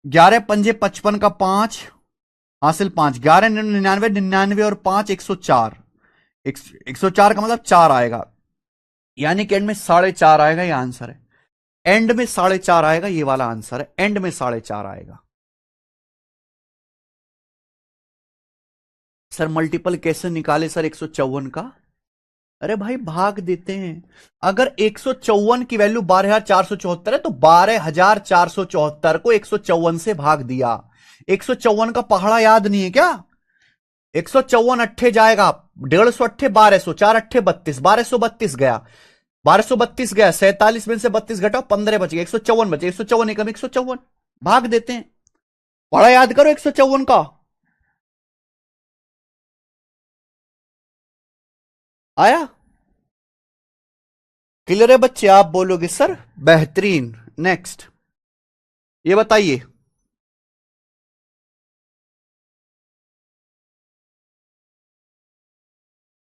11 पंजे 55 का 5 हासिल 5, 11 99 99 और 5 104, 104 का मतलब 4 आएगा, यानी कि एंड में 4.5 आएगा, ये आंसर है। एंड में 4.5 आएगा, ये वाला आंसर है, एंड में 4.5 आएगा। सर मल्टीपल कैसे निकाले सर 154 का, अरे भाई भाग देते हैं। अगर 154 की वैल्यू 12,474 है तो 12,474 को 154 से भाग दिया। 154 का पहाड़ा याद नहीं है क्या, 154 अट्ठे जाएगा, 150 अट्ठे 1200, 4 अट्ठे 32, 1232 गया, 1232 गया, 47 में से 32 घटाओ 15 बच गया, 154 बचे, 154 एकम 154, भाग देते हैं। पहाड़ा याद करो 154 का, आया, क्लियर है बच्चे, आप बोलोगे सर बेहतरीन। नेक्स्ट, ये बताइए,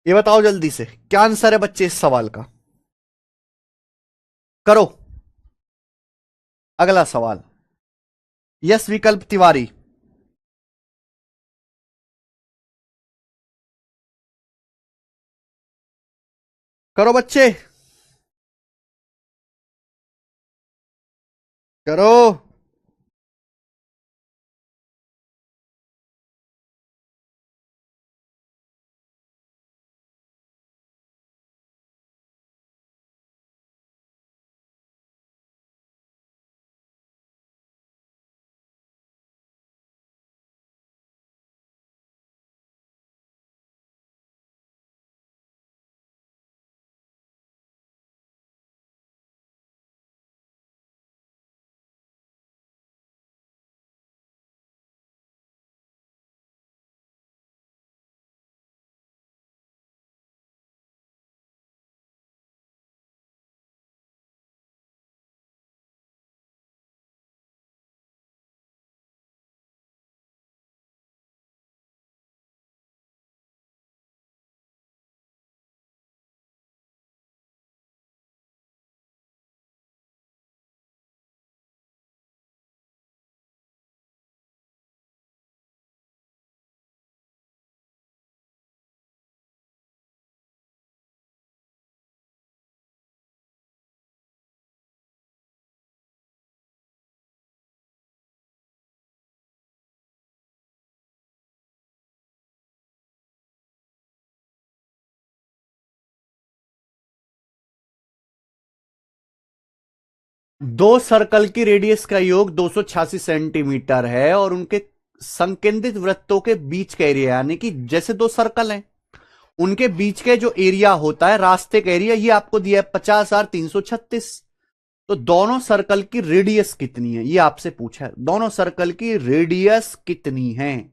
ये बताओ जल्दी से क्या आंसर है बच्चे इस सवाल का, करो अगला सवाल। यस विकल्प तिवारी, करो बच्चे, करो। दो सर्कल की रेडियस का योग 286 सेंटीमीटर है और उनके संकेंद्रित वृत्तों के बीच का एरिया, यानी कि जैसे दो सर्कल हैं उनके बीच के जो एरिया होता है, रास्ते का एरिया, ये आपको दिया है 50,336। तो दोनों सर्कल की रेडियस कितनी है ये आपसे पूछा है, दोनों सर्कल की रेडियस कितनी है।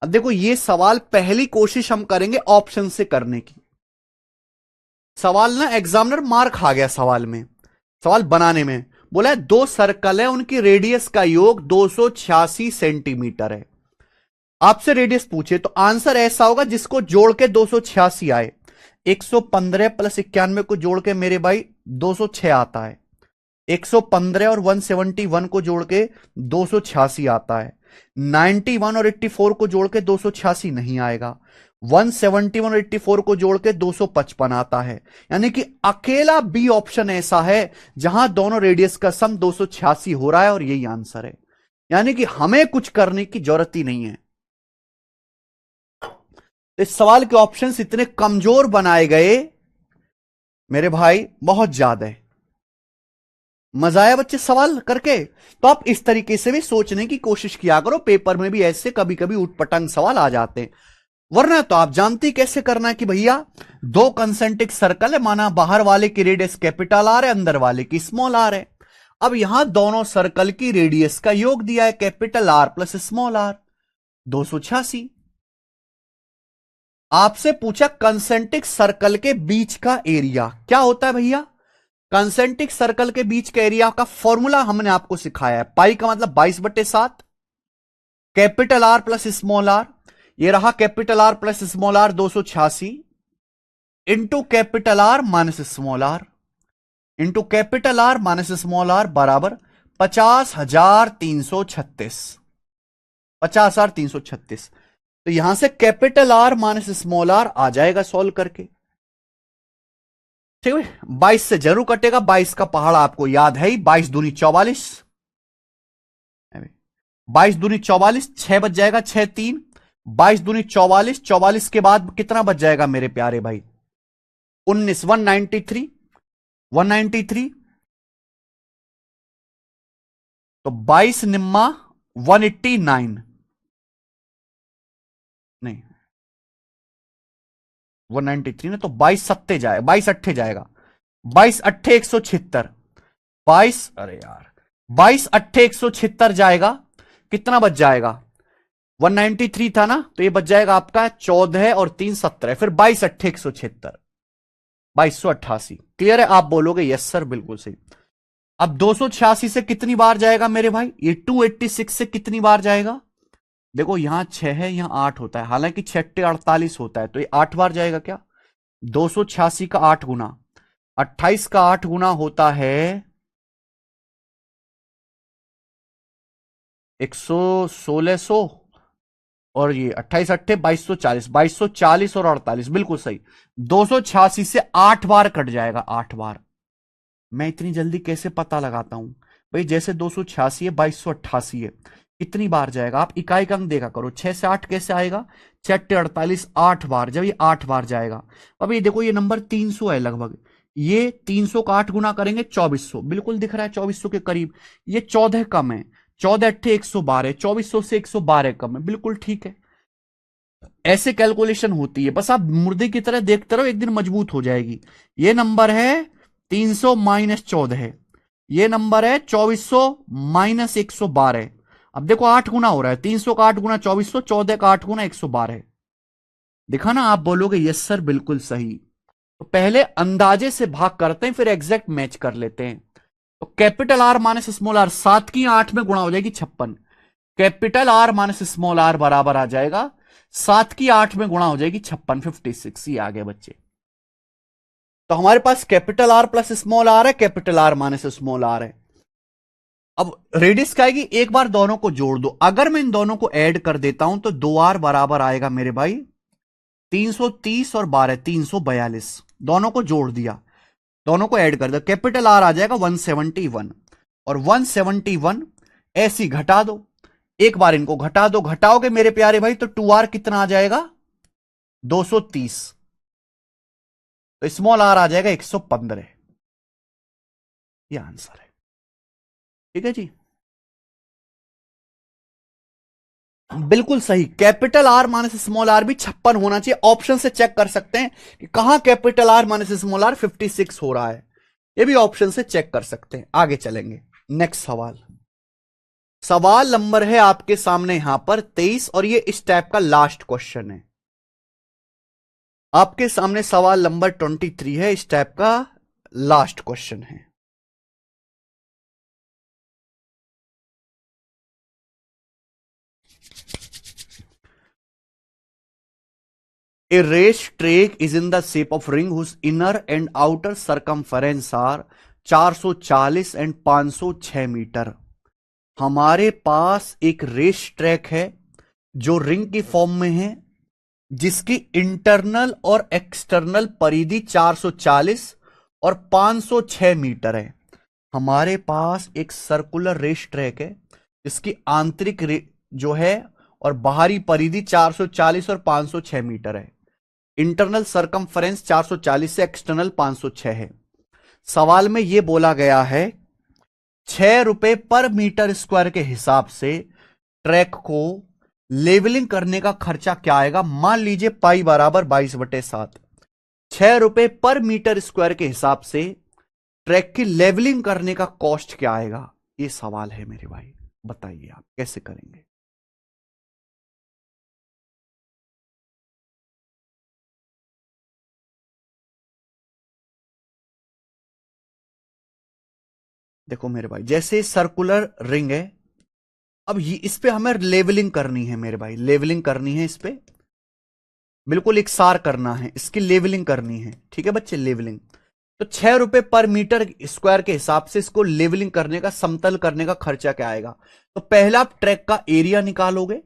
अब देखो ये सवाल पहली कोशिश हम करेंगे ऑप्शन से करने की। सवाल ना एग्जामिनर मार खा गया सवाल में, सवाल बनाने में। बोला है दो सर्कल है उनकी रेडियस का योग 286 सेंटीमीटर है। आपसे रेडियस पूछे तो आंसर ऐसा होगा जिसको जोड़ के 286 आए। 115 प्लस 91 को जोड़ के मेरे भाई 206 आता है। 115 और 171 को जोड़ के 286 आता है। 91 और 84 को जोड़ के 286 नहीं आएगा। 171 और 84 को जोड़ के 255 आता है। यानी कि अकेला बी ऑप्शन ऐसा है जहां दोनों रेडियस का सम 286 हो रहा है और यही आंसर है। यानी कि हमें कुछ करने की जरूरत ही नहीं है। इस सवाल के ऑप्शंस इतने कमजोर बनाए गए मेरे भाई, बहुत ज्यादा है। मजा आया बच्चे सवाल करके? तो आप इस तरीके से भी सोचने की कोशिश किया करो, पेपर में भी ऐसे कभी कभी उठपटांग सवाल आ जाते हैं। वरना तो आप जानती कैसे करना है कि भैया दो कंसेंट्रिक सर्कल है, माना बाहर वाले की रेडियस कैपिटल आर है, अंदर वाले की स्मॉल आर है। अब यहां दोनों सर्कल की रेडियस का योग दिया है capital R plus small R, 286। आपसे पूछा कंसेंट्रिक सर्कल के बीच का एरिया क्या होता है भैया। कंसेंट्रिक सर्कल के बीच का एरिया का फॉर्मूला हमने आपको सिखाया है। पाई का मतलब 22/7, capital R plus small R, ये रहा capital R plus small R 286 into capital R minus small R into capital R minus small R बराबर 50,336। 50,336। तो यहां से capital R minus small R आ जाएगा सॉल्व करके। ठीक है, 22 से जरूर कटेगा, 22 का पहाड़ आपको याद है ही। 22 दूनी 44, 22 दूनी 44, 6 बच जाएगा, 6 3, 22 दूनी 44, 44 के बाद कितना बच जाएगा मेरे प्यारे भाई? 19, 193, 193। तो 22 निम्मा 189, नहीं 193 ना, तो 22 सत्ते जाए, 22 अट्ठे जाएगा, 22 अट्ठे 176, 22, अरे यार 22 अट्ठे 176 जाएगा, कितना बच जाएगा? 193 था ना, तो ये बच जाएगा आपका 14 और 3 17, फिर 22 अट्ठे 176, 2288। क्लियर है? आप बोलोगे यस सर बिल्कुल सही। अब 286 से कितनी बार जाएगा मेरे भाई? ये 286 से कितनी बार जाएगा? देखो यहां 6 है, यहां 8 होता है, हालांकि 6 48 होता है, तो ये 8 बार जाएगा क्या? 286 का 8 गुना, 28 का 8 गुना होता है 1600, और ये 28 अट्ठे 2240, 2240 और 48, बिल्कुल सही। 286 से 8 बार कट जाएगा, 8 बार। मैं इतनी जल्दी कैसे पता लगाता हूं भाई? जैसे 286 है, 2288 है, कितनी बार जाएगा? आप इकाई का अंक देखा करो, 6 से 8 कैसे आएगा? 6 अट्ठे 48, 8 बार, जब ये 8 बार जाएगा। अब ये देखो ये नंबर 300 है लगभग, ये 300 का 8 गुना करेंगे 2400, बिल्कुल दिख रहा है 2400 के करीब। ये 14 कम है, 14 अट्ठे 112, 2400 से 112 कम है, बिल्कुल ठीक है। ऐसे कैलकुलेशन होती है, बस आप मुर्दे की तरह देखते रहो, एक दिन मजबूत हो जाएगी। ये नंबर है 300 माइनस 14 है, ये नंबर है 2400 माइनस 112। अब देखो 8 गुना हो रहा है, 300 का 8 गुना 2400, 14 का 8 गुना 112। दिखा ना? आप बोलोगे यस सर बिल्कुल सही। तो पहले अंदाजे से भाग करते हैं, फिर एग्जैक्ट मैच कर लेते हैं। तो capital R minus small R 7 की 8 में गुणा हो जाएगी 56, capital R minus small R बराबर आ जाएगा 7 की 8 में गुणा हो जाएगी 56, 56। ये आ गए बच्चे। तो हमारे पास capital R plus small R है, capital R minus small R है। अब रेडियस क्या आएगी? एक बार दोनों को जोड़ दो, अगर मैं इन दोनों को ऐड कर देता हूं तो 2r बराबर आएगा मेरे भाई 330 और 12 342। दोनों को जोड़ दिया, दोनों को ऐड कर दो, कैपिटल आर आ जाएगा 171, और 171 ऐसी घटा दो, एक बार इनको घटा दो, घटाओगे मेरे प्यारे भाई तो 2r कितना आ जाएगा? 230। तो स्मॉल आर आ जाएगा 115। ये आंसर है। ठीक है जी, बिल्कुल सही। Capital R minus small R भी 56 होना चाहिए। ऑप्शन से चेक कर सकते हैं कि कहां capital R minus small R 56 हो रहा है, ये भी ऑप्शन से चेक कर सकते हैं। आगे चलेंगे, नेक्स्ट सवाल। सवाल नंबर है आपके सामने यहां पर 23, और ये इस टाइप का लास्ट क्वेश्चन है आपके सामने। सवाल नंबर 23 है, इस टाइप का लास्ट क्वेश्चन है। A race track is in the shape of ring whose inner and outer circumference are 440 and 506 metre. हमारे पास एक रेस ट्रैक है जो रिंग की फॉर्म में है, जिसकी इंटरनल और एक्सटर्नल परिधि 440 और 506 मीटर है। हमारे पास एक सर्कुलर रेस ट्रैक है जिसकी आंतरिक जो है और बाहरी परिधि 440 और 506 मीटर है। इंटरनल सरकमफरेंस 440 से एक्सटर्नल 506 है। सवाल में यह बोला गया है 6 रुपए पर मीटर स्क्वायर के हिसाब से ट्रैक को लेवलिंग करने का खर्चा क्या आएगा। मान लीजिए पाई बराबर 22/7। 6 रुपए पर मीटर स्क्वायर के हिसाब से ट्रैक की लेवलिंग करने का कॉस्ट क्या आएगा, यह सवाल है मेरे भाई। बताइए आप कैसे करेंगे। देखो मेरे भाई, जैसे सर्कुलर रिंग है, अब ये इस पे हमें लेवलिंग करनी है मेरे भाई, लेवलिंग करनी है इस पे, बिल्कुल इकसार करना है, इसकी लेवलिंग करनी है। ठीक है बच्चे, लेवलिंग। तो 6 रुपए पर मीटर स्क्वायर के हिसाब से इसको लेवलिंग करने का, समतल करने का खर्चा क्या आएगा। तो पहला आप ट्रैक का एरिया निकालोगे,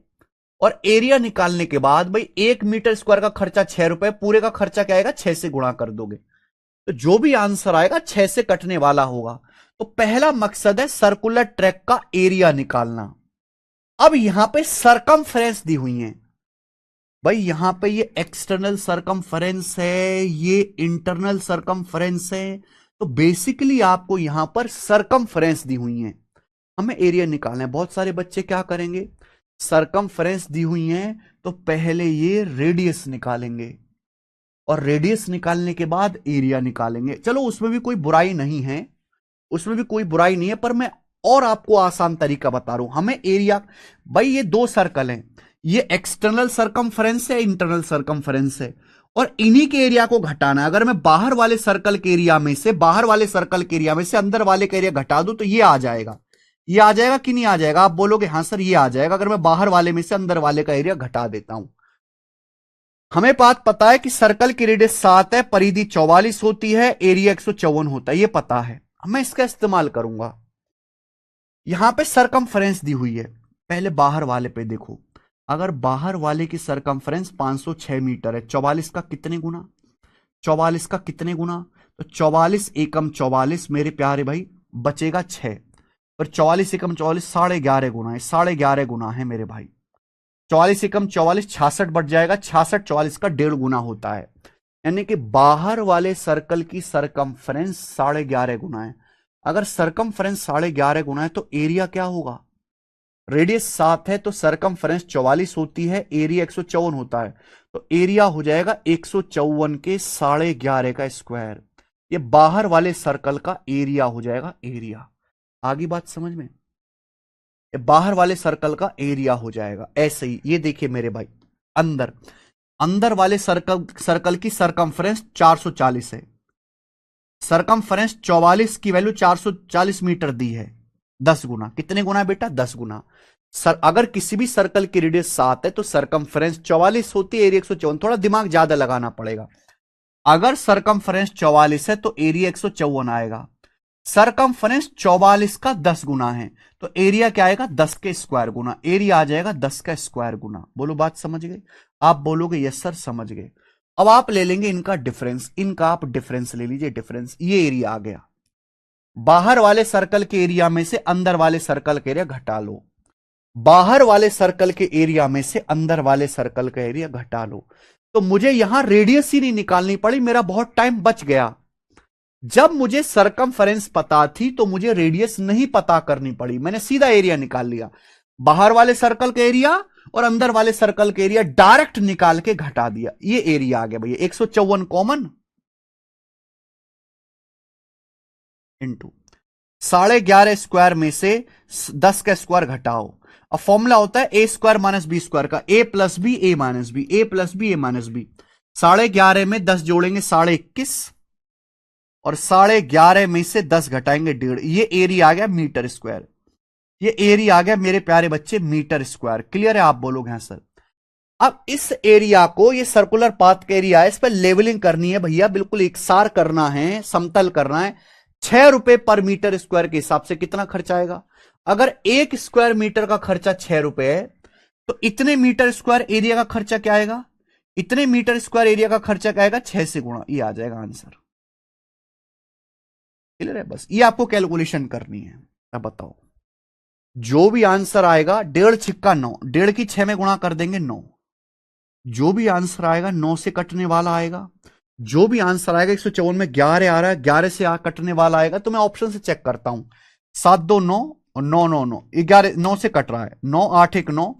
और एरिया निकालने के बाद भाई 1 मीटर स्क्वायर का खर्चा 6 रुपए, पूरे का खर्चा क्या आएगा 6 से गुणा कर दोगे, तो जो भी आंसर आएगा 6 से कटने वाला होगा। तो पहला मकसद है सर्कुलर ट्रैक का एरिया निकालना। अब यहां पे सरकमफ्रेंस दी हुई है भाई, यहां पे ये एक्सटर्नल सरकमफ्रेंस है, ये इंटरनल सरकमफ्रेंस है। तो बेसिकली आपको यहां पर सरकमफ्रेंस दी हुई है, हमें एरिया निकालना है। बहुत सारे बच्चे क्या करेंगे, सरकमफ्रेंस दी हुई है तो पहले ये रेडियस निकालेंगे, और रेडियस निकालने के बाद एरिया निकालेंगे। चलो उसमें भी कोई बुराई नहीं है, उसमें भी कोई बुराई नहीं है, पर मैं और आपको आसान तरीका बता रहा हूं। हमें एरिया, भाई ये 2 सर्कल हैं, ये एक्सटर्नल सरकमफ्रेंस है, इंटरनल सरकमफ्रेंस है, और इन्हीं के एरिया को घटाना है। अगर मैं बाहर वाले सर्कल के एरिया में से, बाहर वाले सर्कल के एरिया में से अंदर वाले का एरिया घटा दूं तो ये आ जाएगा। ये आ जाएगा कि नहीं आ जाएगा, आप बोलोगे हां सर ये आ जाएगा, अगर मैं बाहर वाले में से अंदर वाले का एरिया घटा देता हूं। हमें बात पता है कि सर्कल की रेडियस 7 है, परिधि 44 होती है, एरिया 154 होता है, ये पता है। मैं इसका इस्तेमाल करूंगा। यहां पे सरकमफ्रेंस दी हुई है, पहले बाहर वाले पे देखो। अगर बाहर वाले की सरकमफ्रेंस 506 मीटर है, 44 का कितने गुना, 44 का कितने गुना, तो 44 एकम 44 मेरे प्यारे भाई, बचेगा 6, पर 44 एकम 44 11.5 गुना है, 11.5 गुना है मेरे भाई। 44 एकम 44 66 बढ़ जाएगा, 66 44 का 1.5 गुना होता है। यानी कि बाहर वाले सर्कल की सरकमफ्रेंस 11.5 गुना है। अगर सरकमफ्रेंस 11.5 गुना है तो एरिया क्या होगा, रेडियस 7 है तो सरकमफ्रेंस 44 होती है, एरिया 154 होता है, तो एरिया हो जाएगा 154 के 11.5 का स्क्वायर। ये बाहर वाले सर्कल का एरिया हो जाएगा, एरिया। आगे बात समझ में, ये बाहर वाले सर्कल का एरिया हो जाएगा। ऐसे ही ये देखिए मेरे भाई, अंदर अंदर वाले सर्कल की सरकमफ्रेंस 440 है, सरकमफ्रेंस 44 की वैल्यू 440 मीटर दी है, 10 गुना। कितने गुना है बेटा, 10 गुना। अगर किसी भी सर्कल की रेडियस 7 है तो सरकमफ्रेंस 44 होती है, एरिया 154। थोड़ा दिमाग ज्यादा लगाना पड़ेगा। अगर सरकमफ्रेंस 44 है तो एरिया 154 आएगा। सरकमफ्रेंस 44 का 10 गुना है तो एरिया क्या आएगा, 10 के स्क्वायर गुना, एरिया आ जाएगा 10 का स्क्वायर गुना। बोलो बात समझ गए, आप बोलोगे यस सर समझ गए। अब आप ले लेंगे इनका डिफरेंस, इनका आप डिफरेंस ले लीजिए, डिफरेंस, ये एरिया आ गया। बाहर वाले सर्कल के एरिया में से अंदर वाले सर्कल का एरिया घटा लो, बाहर वाले सर्कल के एरिया में से अंदर वाले सर्कल का एरिया घटा लो। तो मुझे यहां रेडियस ही नहीं निकालनी पड़ी, मेरा बहुत टाइम बच गया। जब मुझे सरकमफेरेंस पता थी तो मुझे रेडियस नहीं पता करनी पड़ी, मैंने सीधा एरिया निकाल लिया। बाहर वाले सर्कल का एरिया और अंदर वाले सर्कल का एरिया डायरेक्ट निकाल के घटा दिया, ये एरिया आ गया भैया 154 कॉमन इंटू 11.5 स्क्वायर में से 10 का स्क्वायर घटाओ। अब फॉर्मूला होता है ए स्क्वायर माइनस बी स्क्वायर का, ए plus B A minus B, A plus B A minus B. 11.5 में 10 जोड़ेंगे 21.5 और 11.5 में से 10 घटाएंगे 1.5, ये एरिया आ गया मीटर स्क्वायर। ये एरिया आ गया मेरे प्यारे बच्चे मीटर स्क्वायर। क्लियर है? आप बोलोगे हाँ सर। अब इस एरिया को, ये सर्कुलर पाथ का एरिया है, इस पर लेवलिंग करनी है भैया, बिल्कुल एकसार करना है, समतल करना है। 6 रुपए पर मीटर स्क्वायर के हिसाब से कितना खर्चा आएगा? अगर 1 स्क्वायर मीटर का खर्चा 6 रुपए है तो इतने मीटर स्क्वायर एरिया का खर्चा क्या आएगा? इतने मीटर स्क्वायर एरिया का खर्चा क्या आएगा? 6 से गुणा, ये आ जाएगा आंसर। क्लियर है? बस ये आपको कैलकुलेशन करनी है। अब बताओ, जो भी आंसर आएगा 1.5 छिक्का 9, 1.5 की 6 में गुणा कर देंगे 9। जो भी आंसर आएगा 9 से कटने वाला आएगा। जो भी आंसर आएगा 154 में 11 आ रहा है, 11 से कटने वाला आएगा। तो मैं ऑप्शन से चेक करता हूं, 7 2 9 और 9 9 9, 11 9 से कट रहा है, 9 8 1 9,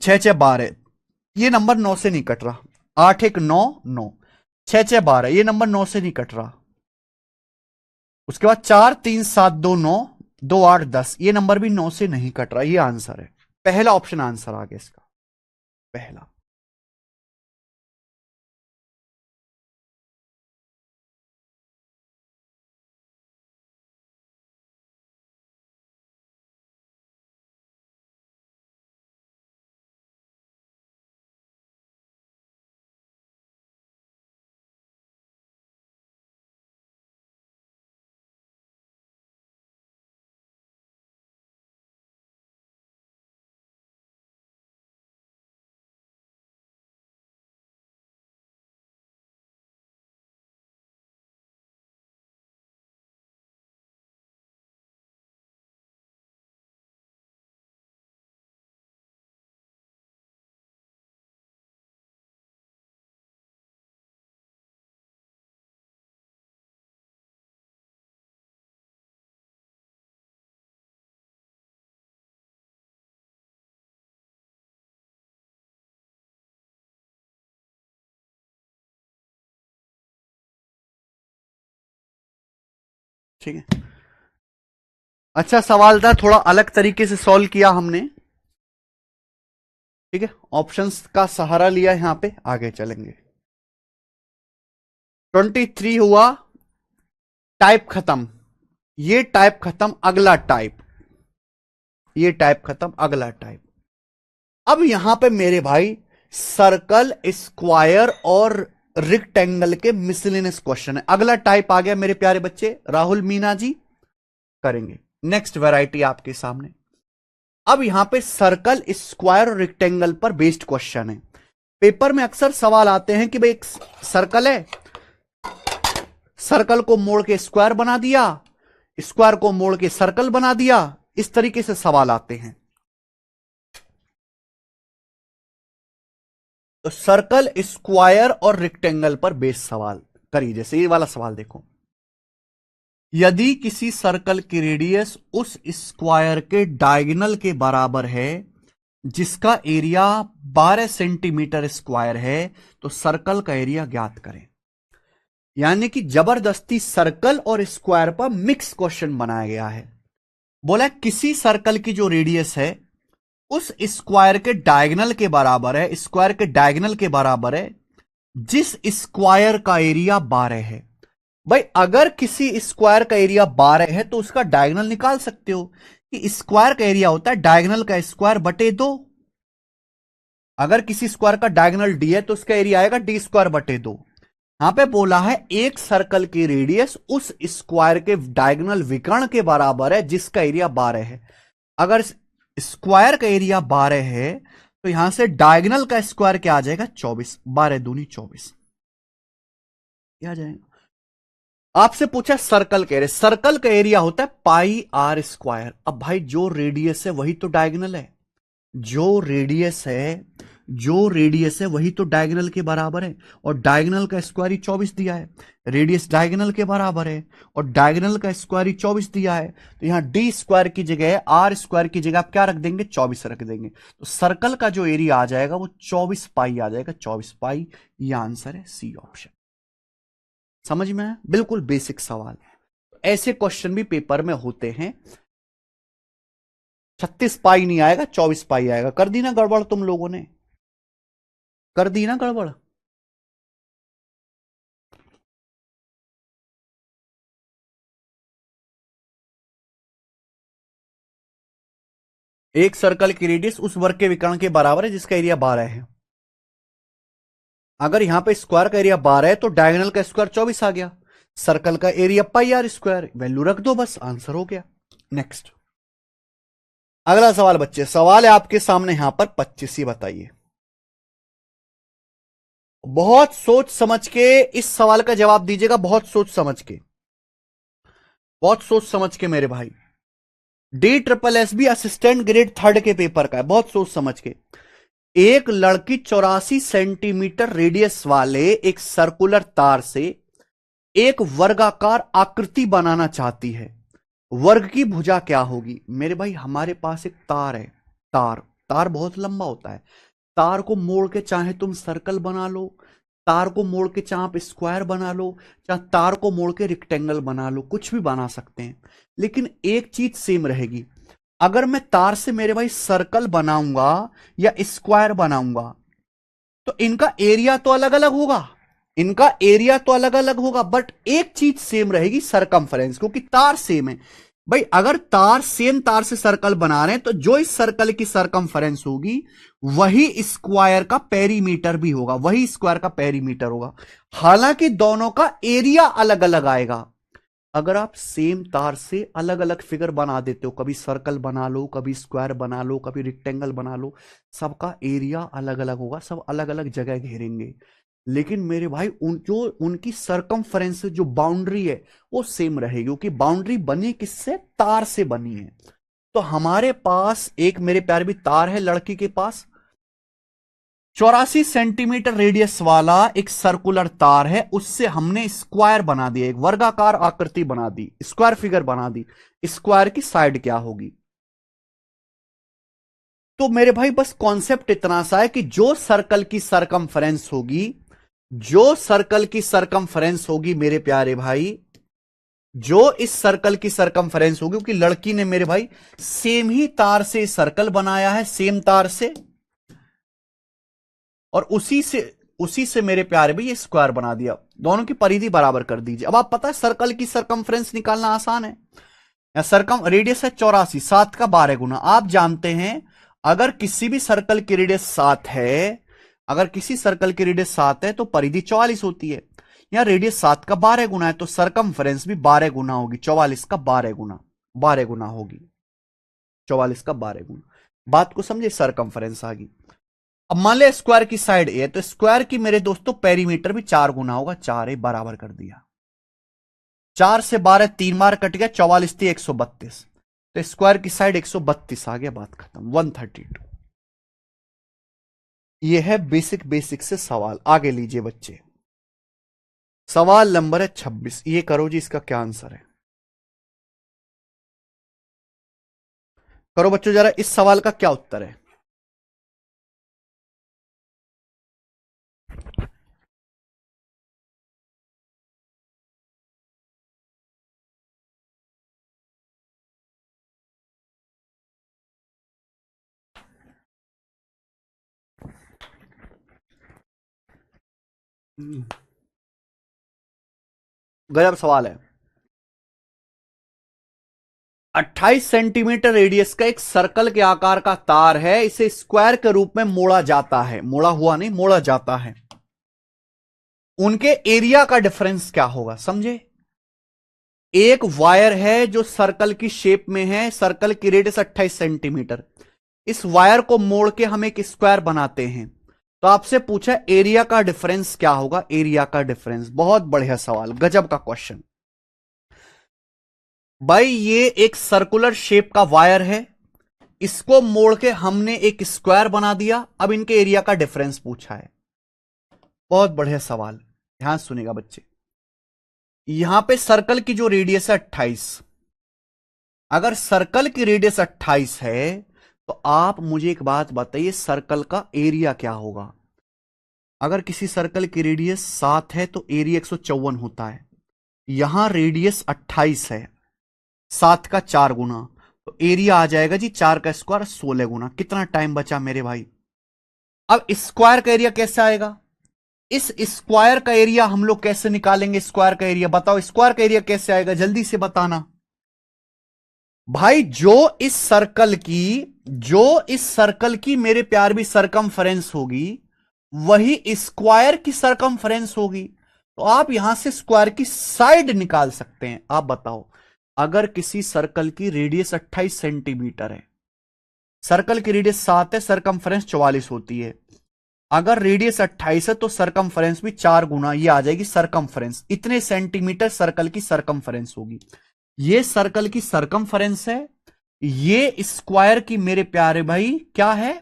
6 6 12, ये नंबर 9 से नहीं कट रहा। 8 1 9 9, 6 6 12, ये नंबर 9 से नहीं कट रहा। उसके बाद 4 3 7 2 9, 2 8 10, ये नंबर भी 9 से नहीं कट रहा। ये आंसर है, पहला ऑप्शन आंसर आ गया इसका, पहला। ठीक है, अच्छा सवाल था, थोड़ा अलग तरीके से सॉल्व किया हमने। ठीक है, ऑप्शंस का सहारा लिया, यहां पे आगे चलेंगे। 23 हुआ, टाइप खत्म, ये टाइप खत्म, अगला टाइप, ये टाइप खत्म, अगला टाइप। अब यहां पे मेरे भाई सर्कल, स्क्वायर और रेक्टेंगल के मिसलेनियस क्वेश्चन है। अगला टाइप आ गया मेरे प्यारे बच्चे, राहुल मीना जी करेंगे नेक्स्ट वैरायटी आपके सामने। अब यहां पे सर्कल, स्क्वायर और रेक्टेंगल पर बेस्ड क्वेश्चन है। पेपर में अक्सर सवाल आते हैं कि भाई एक सर्कल है, सर्कल को मोड़ के स्क्वायर बना दिया, स्क्वायर को मोड़ के सर्कल बना दिया, इस तरीके से सवाल आते हैं। तो सर्कल, स्क्वायर और रेक्टेंगल पर बेस्ड सवाल करिए। जैसे ये वाला सवाल देखो, यदि किसी सर्कल की रेडियस उस स्क्वायर के डायगोनल के बराबर है जिसका एरिया 12 सेंटीमीटर स्क्वायर है, तो सर्कल का एरिया ज्ञात करें। यानी कि जबरदस्ती सर्कल और स्क्वायर पर मिक्स क्वेश्चन बनाया गया है। बोला किसी सर्कल की जो रेडियस है उस स्क्वायर के डायगोनल के बराबर है, स्क्वायर के डायगोनल के बराबर है जिस स्क्वायर का एरिया 12 है। भाई अगर किसी स्क्वायर का एरिया 12 है तो उसका डायगोनल निकाल सकते हो कि स्क्वायर का एरिया होता है डायगोनल का स्क्वायर बटे 2। अगर किसी स्क्वायर का डायगोनल डी है तो उसका एरिया आएगा डी स्क्वायर बटे 2। यहां पे बोला है एक सर्कल की रेडियस उस स्क्वायर के डायगोनल विकर्ण के बराबर है जिसका एरिया 12 है। अगर स्क्वायर का एरिया 12 है तो यहां से डायगोनल का स्क्वायर क्या आ जाएगा? 24, 12 दूनी 24 क्या आ जाएगा। आपसे पूछा सर्कल का एरिया, सर्कल का एरिया होता है पाई आर स्क्वायर। अब भाई जो रेडियस है वही तो डायगोनल है, जो रेडियस है जो रेडियस है वही तो डायगोनल के बराबर है, और डायगोनल का स्क्वायर ही 24 दिया है। रेडियस डायगोनल के बराबर है और डायगोनल का स्क्वायर ही 24 दिया है, तो यहां डी स्क्वायर की जगह आर स्क्वायर की जगह आप क्या रख देंगे, 24 रख देंगे। तो सर्कल का जो एरिया आ जाएगा वो 24 पाई आ जाएगा, 24 पाई। ये आंसर है सी ऑप्शन। समझ में आया? बिल्कुल बेसिक सवाल। ऐसे क्वेश्चन भी पेपर में होते हैं। 36 पाई नहीं आएगा, 24 पाई आएगा। कर दी ना गड़बड़ तुम लोगों ने, कर दी ना गड़बड़। एक सर्कल की रेडियस उस वर्ग के विकर्ण के बराबर है जिसका एरिया 12 है। अगर यहां पे स्क्वायर का एरिया 12 है तो डायगोनल का स्क्वायर 24 आ गया। सर्कल का area pi R square, value रख दो, बस आंसर हो गया। नेक्स्ट अगला सवाल बच्चे, सवाल है आपके सामने यहां पर 25 ही बताइए। बहुत सोच समझ के इस सवाल का जवाब दीजिएगा, बहुत सोच समझ के, बहुत सोच समझ के मेरे भाई। D triple S B assistant grade 3 के पेपर का है, बहुत सोच समझ के। एक लड़की 84 सेंटीमीटर रेडियस वाले एक सर्कुलर तार से एक वर्गाकार आकृति बनाना चाहती है। वर्ग की भुजा क्या होगी? मेरे भाई हमारे पास एक तार है, तार तार बहुत लंबा होता है। तार को मोड़ के चाहे तुम सर्कल बना लो, तार को मोड़ के चाहे आप स्क्वायर बना लो, चाहे तार को मोड़ के रेक्टेंगल बना लो, कुछ भी बना सकते हैं। लेकिन एक चीज सेम रहेगी, अगर मैं तार से मेरे भाई सर्कल बनाऊंगा या स्क्वायर बनाऊंगा तो इनका एरिया तो अलग अलग होगा, इनका एरिया तो अलग अलग होगा, बट एक चीज सेम रहेगी, सरकमफ्रेंस, क्योंकि तार सेम है। भाई अगर तार सेम तार से सर्कल बना रहे हैं तो जो इस सर्कल की सरकमफ्रेंस होगी वही स्क्वायर का पेरीमीटर भी होगा, वही स्क्वायर का पेरीमीटर होगा। हालांकि दोनों का एरिया अलग अलग आएगा। अगर आप सेम तार से अलग अलग फिगर बना देते हो, कभी सर्कल बना लो, कभी स्क्वायर बना लो, कभी रेक्टेंगल बना लो, सबका एरिया अलग अलग होगा, सब अलग अलग जगह घेरेंगे। लेकिन मेरे भाई जो उनकी सरकमफ्रेंस जो बाउंड्री है वो सेम रहेगी, क्योंकि बाउंड्री बनी किससे? तार से बनी है। तो हमारे पास एक मेरे प्यारे भी तार है लड़की के पास, 84 सेंटीमीटर रेडियस वाला एक सर्कुलर तार है, उससे हमने स्क्वायर बना दिया, एक वर्गाकार आकृति बना दी, स्क्वायर फिगर बना दी। स्क्वायर की साइड क्या होगी? तो मेरे भाई बस कॉन्सेप्ट इतना सा है कि जो सर्कल की सरकमफ्रेंस होगी, जो सर्कल की सरकमफ्रेंस होगी मेरे प्यारे भाई, जो इस सर्कल की सरकमफ्रेंस होगी, क्योंकि लड़की ने मेरे भाई सेम ही तार से सर्कल बनाया है, सेम तार से, और उसी से मेरे प्यारे भाई ये स्क्वायर बना दिया। दोनों की परिधि बराबर कर दीजिए। अब आप पता है सर्कल की सरकमफ्रेंस निकालना आसान है। सर्कम रेडियस है 84, 7 का 12 गुना। आप जानते हैं अगर किसी भी सर्कल की रेडियस 7 है, अगर किसी सर्कल की रेडियस 7 है तो परिधि 44 होती है। यहां रेडियस 7 का 12 गुना है तो सरकमफ्रेंस भी 12 गुना होगी, 44 का 12 गुना, 12 गुना होगी, 44 का 12 गुना। बात को समझे, सरकमफ्रेंस आ गई। अब मान ले स्क्वायर की साइड ए, तो स्क्वायर की मेरे दोस्तों पेरीमीटर भी 4 गुना होगा, 4 ए बराबर कर दिया। 4 से 12 3 बार कट गया, 44 थी 132, तो स्क्वायर की साइड 132 आ गया, बात खत्म, 132। ये है बेसिक बेसिक से सवाल। आगे लीजिए बच्चे, सवाल नंबर है 26। ये करो जी, इसका क्या आंसर है? करो बच्चों जरा, इस सवाल का क्या उत्तर है? गजब सवाल है। 28 सेंटीमीटर रेडियस का एक सर्कल के आकार का तार है, इसे स्क्वायर के रूप में मोड़ा जाता है, मोड़ा हुआ नहीं, मोड़ा जाता है। उनके एरिया का डिफरेंस क्या होगा? समझे? एक वायर है जो सर्कल की शेप में है, सर्कल की रेडियस 28 सेंटीमीटर, इस वायर को मोड़ के हम एक स्क्वायर बनाते हैं, तो आपसे पूछा एरिया का डिफरेंस क्या होगा? एरिया का डिफरेंस। बहुत बढ़िया सवाल, गजब का क्वेश्चन। भाई ये एक सर्कुलर शेप का वायर है, इसको मोड़ के हमने एक स्क्वायर बना दिया। अब इनके एरिया का डिफरेंस पूछा है। बहुत बढ़िया सवाल, ध्यान सुनेगा बच्चे। यहां पे सर्कल की जो रेडियस है 28, अगर सर्कल की रेडियस 28 है तो आप मुझे एक बात बताइए, सर्कल का एरिया क्या होगा। अगर किसी सर्कल की रेडियस 7 है तो एरिया 154 होता है। यहां रेडियस 28 है, 7 का 4 गुना, तो एरिया आ जाएगा जी 4 का स्क्वायर 16 गुना। कितना टाइम बचा मेरे भाई। अब स्क्वायर का एरिया कैसे आएगा। इस स्क्वायर का एरिया हम लोग कैसे निकालेंगे। स्क्वायर का एरिया बताओ, स्क्वायर का एरिया कैसे आएगा, जल्दी से बताना भाई। जो इस सर्कल की मेरे प्यार भी सरकमफ्रेंस होगी, वही स्क्वायर की सरकमफ्रेंस होगी। तो आप यहां से स्क्वायर की साइड निकाल सकते हैं। आप बताओ, अगर किसी सर्कल की रेडियस 28 सेंटीमीटर है, सर्कल की रेडियस 7 है, सरकमफ्रेंस 44 होती है। अगर रेडियस 28 है तो सरकमफ्रेंस भी 4 गुना, ये आ जाएगी सरकमफ्रेंस। इतने सेंटीमीटर सर्कल की सरकमफ्रेंस होगी। ये सर्कल की सरकमफ्रेंस है, ये स्क्वायर की मेरे प्यारे भाई क्या है,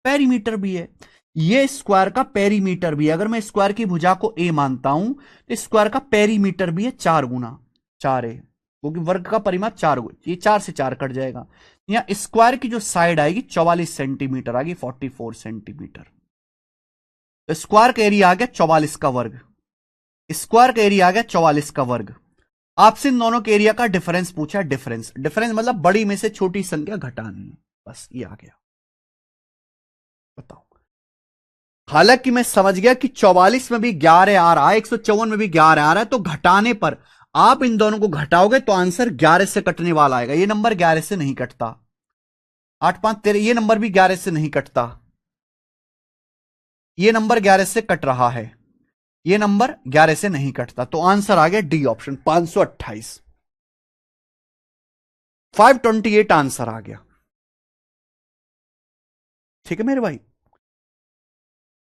पेरीमीटर भी है। ये स्क्वायर का पेरीमीटर भी है। अगर मैं स्क्वायर की भुजा को ए मानता हूं तो स्क्वायर का पेरीमीटर भी है 4 गुना। 4 है क्योंकि वर्ग का परिमाप 4, ये 4 से 4 कट जाएगा। यहां स्क्वायर की जो साइड आएगी 44 सेंटीमीटर आएगी, 44 सेंटीमीटर। तो स्क्वायर का एरिया आ गया 44 का वर्ग। स्क्वायर का एरिया आ गया 44 का वर्ग। आपसे इन दोनों के एरिया का डिफरेंस पूछा। डिफरेंस डिफरेंस मतलब बड़ी में से छोटी संख्या घटानी है, बस ये आ गया। बताओ। हालांकि मैं समझ गया कि 44 में भी 11 आ रहा है, 154 में भी 11 आ रहा है, तो घटाने पर आप इन दोनों को घटाओगे तो आंसर 11 से कटने वाला आएगा। ये नंबर 11 से नहीं कटता। 8 5 13, ये नंबर भी 11 से नहीं कटता। ये नंबर 11 से कट रहा है, ये नंबर 11 से नहीं कटता। तो आंसर आ गया डी ऑप्शन 528, 528 आंसर आ गया। ठीक है मेरे भाई।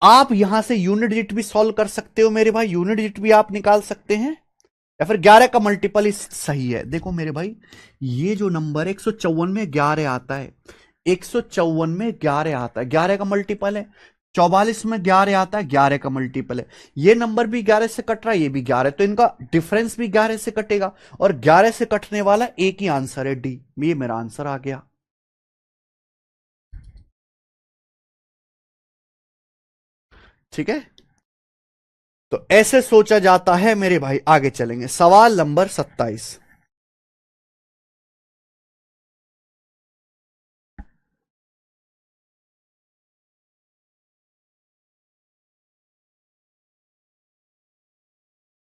आप यहां से यूनिट डिजिट भी सॉल्व कर सकते हो मेरे भाई, यूनिट डिजिट भी आप निकाल सकते हैं, या फिर 11 का मल्टीपल ही सही है। देखो मेरे भाई, ये जो नंबर 154 में 11 आता है, 154 में 11 आता है, 11 का मल्टीपल है। 44 में 11 आता है, 11 का मल्टीपल है। ये नंबर भी 11 से कट रहा है, ये भी 11, तो इनका डिफरेंस भी 11 से कटेगा, और 11 से कटने वाला एक ही आंसर है, डी। ये मेरा आंसर आ गया। ठीक है, तो ऐसे सोचा जाता है मेरे भाई। आगे चलेंगे, सवाल नंबर 27।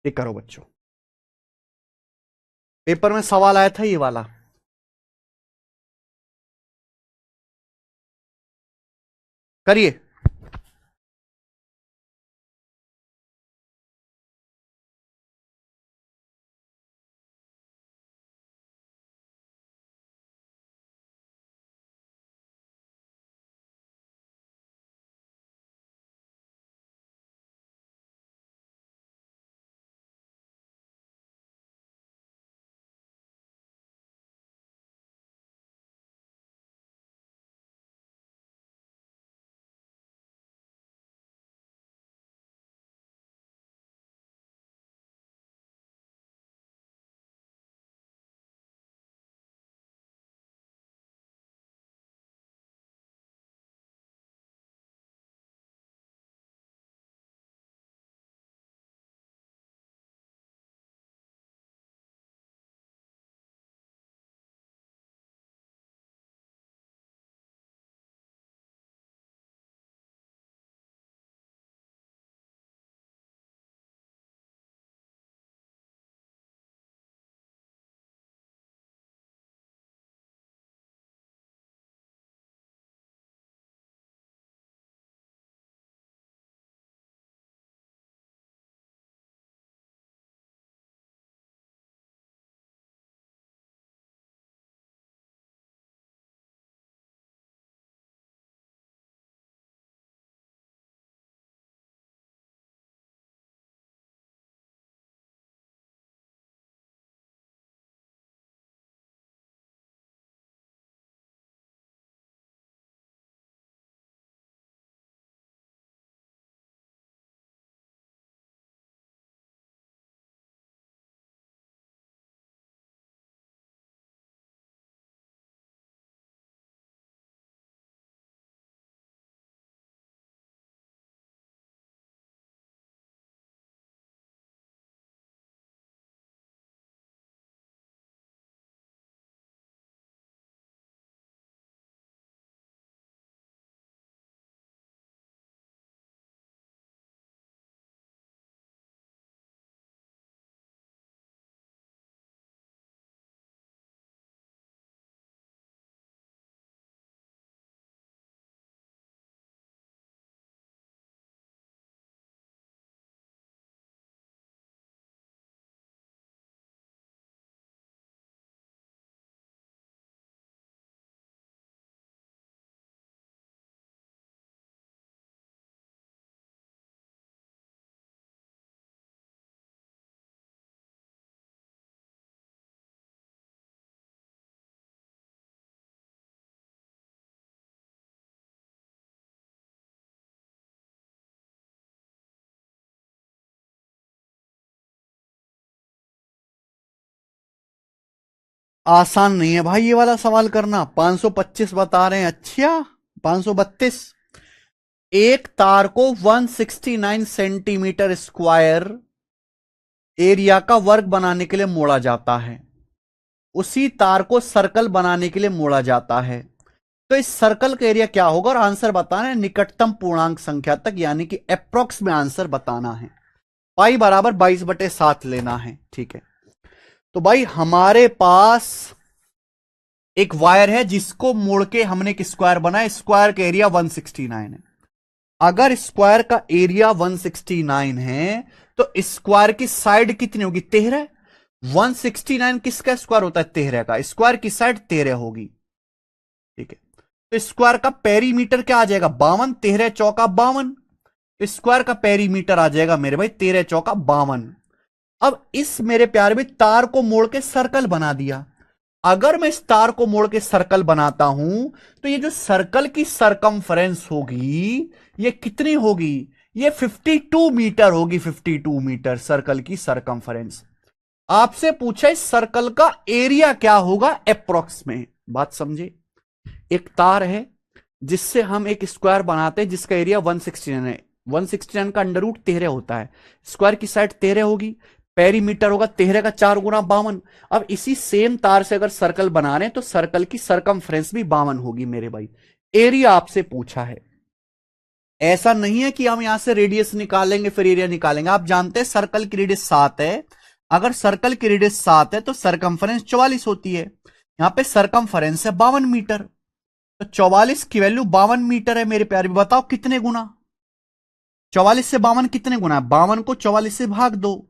ये करो बच्चों, पेपर में सवाल आया था ये वाला। करिए। आसान नहीं है भाई ये वाला सवाल करना। 525 बता रहे हैं, अच्छा 532। एक तार को 169 सेंटीमीटर स्क्वायर एरिया का वर्ग बनाने के लिए मोड़ा जाता है। उसी तार को सर्कल बनाने के लिए मोड़ा जाता है। तो इस सर्कल का एरिया क्या होगा, और आंसर बताना है निकटतम पूर्णांक संख्या तक, यानी कि अप्रोक्स में आंसर बताना है। पाई बराबर 22/7 लेना है, ठीक है। तो भाई हमारे पास एक वायर है जिसको मोड़ के हमने एक स्क्वायर बनाया, स्क्वायर का एरिया 169 है। अगर स्क्वायर का एरिया 169 है तो स्क्वायर की साइड कितनी होगी, 13। 169 किसका स्क्वायर होता है, 13 का। स्क्वायर की साइड 13 होगी, ठीक है। तो स्क्वायर का पेरीमीटर क्या आ जाएगा, 52। 13 चौका 52। तो स्क्वायर का पेरीमीटर आ जाएगा मेरे भाई 13 चौका 52। अब इस मेरे प्यारे में तार को मोड़ के सर्कल बना दिया। अगर मैं इस तार को मोड़ के सर्कल बनाता हूं तो ये जो सर्कल की सरकमफ्रेंस होगी ये कितनी होगी, ये 52 मीटर होगी। 52 मीटर सर्कल की सरकमफ्रेंस। आपसे पूछा इस सर्कल का एरिया क्या होगा अप्रोक्स में। बात समझे, एक तार है जिससे हम एक स्क्वायर बनाते हैं जिसका एरिया 169 है। 169 का अंडर रूट 13 होता है। स्क्वायर की साइड 13 होगी, पेरीमीटर होगा 13 का 4 गुना 52। अब इसी सेम तार से अगर सर्कल बना रहे हैं तो सर्कल की सरकमफ्रेंस भी 52 होगी मेरे भाई। एरिया आपसे पूछा है। ऐसा नहीं है कि हम यहां से रेडियस निकालेंगे फिर एरिया निकालेंगे। आप जानते हैं सर्कल की रेडियस 7 है। अगर सर्कल की रेडियस 7 है तो सरकमफ्रेंस 44 होती है। यहां पे सरकमफ्रेंस है 52 मीटर, तो 44 की वैल्यू 52 मीटर है मेरे प्यारे। बताओ कितने गुना, 44 से 52 कितने गुना है, 52 को 44 से भाग दो।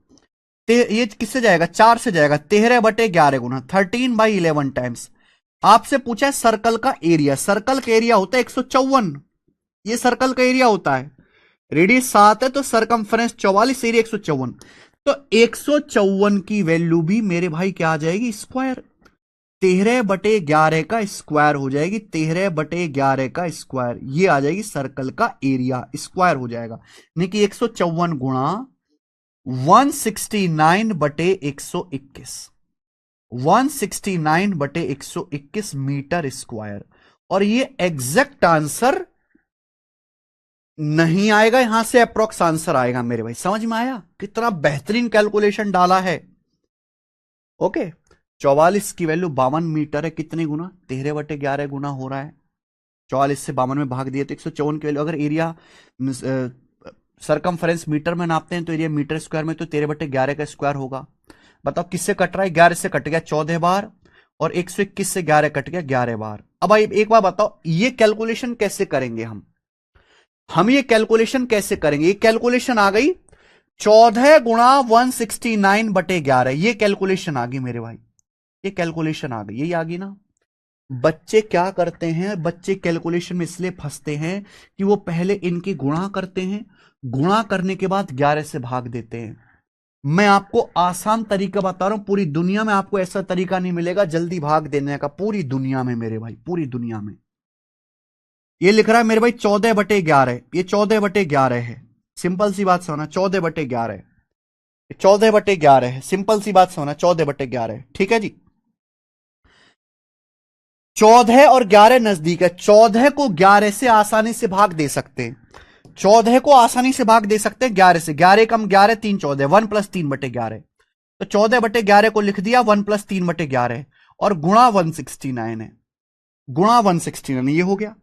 ये किससे जाएगा, 4 से जाएगा। 13/11 गुना 13/11 टाइम्स। आपसे पूछा है सर्कल का एरिया। सर्कल का एरिया होता है 154। ये सर्कल का एरिया होता है, रेडियस 7 है तो सरकमफ्रेंस 44, एरिया 154। तो 154 की वैल्यू भी मेरे भाई क्या आ जाएगी, स्क्वायर। 13/11 का स्क्वायर हो जाएगी। 13/11 का स्क्वायर ये आ जाएगी सर्कल का एरिया, स्क्वायर हो जाएगा। यानी कि 154 गुणा 169/121, 169/121 मीटर स्क्वायर। और ये एग्जैक्ट आंसर नहीं आएगा, यहां से अप्रोक्स आंसर आएगा मेरे भाई। समझ में आया कितना बेहतरीन कैलकुलेशन डाला है। ओके, 44 की वैल्यू 52 मीटर है, कितने गुना, 13/11 गुना हो रहा है। 44 से 52 में भाग दिए तो 154 की वैल्यू। अगर एरिया सरकमफ्रेंस मीटर में नापते हैं तो एरिया मीटर स्क्वायर में, तो 13/11 का स्क्वायर होगा। बताओ किससे कट रहा है, 11 से कट गया 14 बार, और 121 से 11 कट गया 11 बार। अब भाई एक बार बताओ ये कैलकुलेशन कैसे करेंगे हम ये कैलकुलेशन कैसे करेंगे। ये कैलकुलेशन आ गई 14 गुणा 169/11, ये कैलकुलेशन आ गई मेरे भाई। ये कैलकुलेशन आ गई, यही आ गई ना। बच्चे क्या करते हैं, बच्चे कैलकुलेशन में इसलिए फंसते हैं कि वो पहले इनकी गुणा करते हैं, गुणा करने के बाद 11 से भाग देते हैं। मैं आपको आसान तरीका बता रहा हूं, पूरी दुनिया में आपको ऐसा तरीका नहीं मिलेगा जल्दी भाग देने का, पूरी दुनिया में मेरे भाई, पूरी दुनिया में। ये लिख रहा है मेरे भाई 14/11, ये 14/11 है। सिंपल सी बात समझना, 14/11 है, 14/11 है। सिंपल सी बात समझना, 14/11 है, ठीक है जी। 14 और 11 नजदीक है। 14 को 11 से आसानी से भाग दे सकते हैं, 14 को आसानी से भाग दे सकते हैं 11 से। 11 कम 11 3 14, 1 + 3/11। तो 14/11 को लिख दिया 1 + 3/11, और गुणा 169 है, गुणा 169 ये हो गया।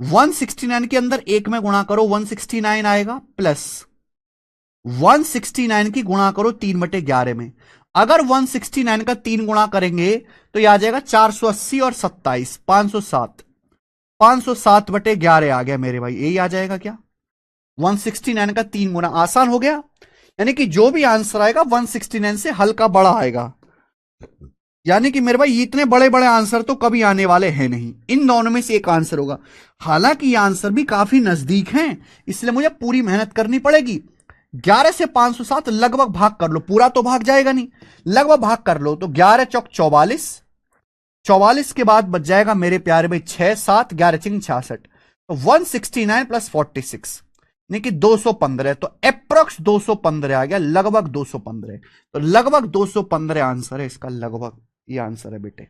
169 के अंदर एक में गुणा करो 169 आएगा, प्लस 169 की गुणा करो 3/11 में। अगर 169 का 3 गुणा करेंगे तो यह आ जाएगा 480 और 27, 507। 507/11 आ गया मेरे भाई, यही आ जाएगा क्या, 169 का 3 गुना। आसान हो गया। यानी कि जो भी आंसर आएगा 169 से हल्का बड़ा आएगा। यानी कि मेरे भाई इतने बड़े बड़े आंसर तो कभी आने वाले हैं नहीं, इन दोनों में से एक आंसर होगा। हालांकि ये आंसर भी काफी नजदीक हैं, इसलिए मुझे पूरी मेहनत करनी पड़ेगी। 11 से 507 लगभग भाग कर लो, पूरा तो भाग जाएगा नहीं, लगभग भाग कर लो। तो 11 चौक 44, 44 के बाद बच जाएगा मेरे प्यारे भाई 6 7, 11 चिंग 66। तो 169 + 46 यानी कि 215। तो अप्रोक्स 215 आ गया, लगभग 215। तो लगभग 215 आंसर है इसका, लगभग। ये आंसर है बेटे।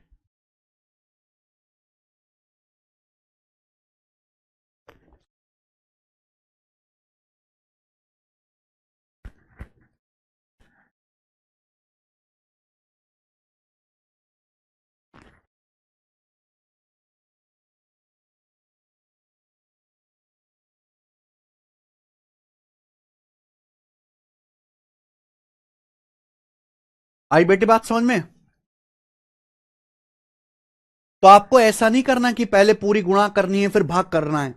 आई बेटे बात समझ में? तो आपको ऐसा नहीं करना कि पहले पूरी गुणा करनी है फिर भाग करना है।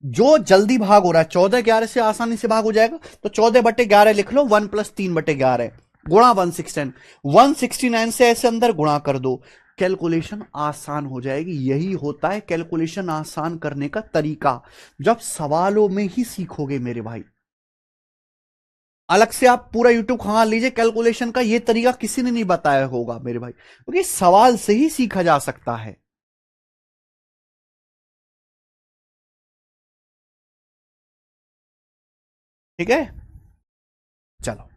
जो जल्दी भाग हो रहा है 14/11 से आसानी से भाग हो जाएगा, तो 14/11 लिख लो, 1 + 3/11 गुणा 169, 169 से ऐसे अंदर गुणा कर दो, कैलकुलेशन आसान हो जाएगी। यही होता है कैलकुलेशन आसान करने का तरीका, जब सवालों में ही सीखोगे मेरे भाई। अलग से आप पूरा यूट्यूब खंगा लीजिए, कैलकुलेशन का ये तरीका किसी ने नहीं बताया होगा मेरे भाई, क्योंकि सवाल से ही सीखा जा सकता है। ठीक है, चलो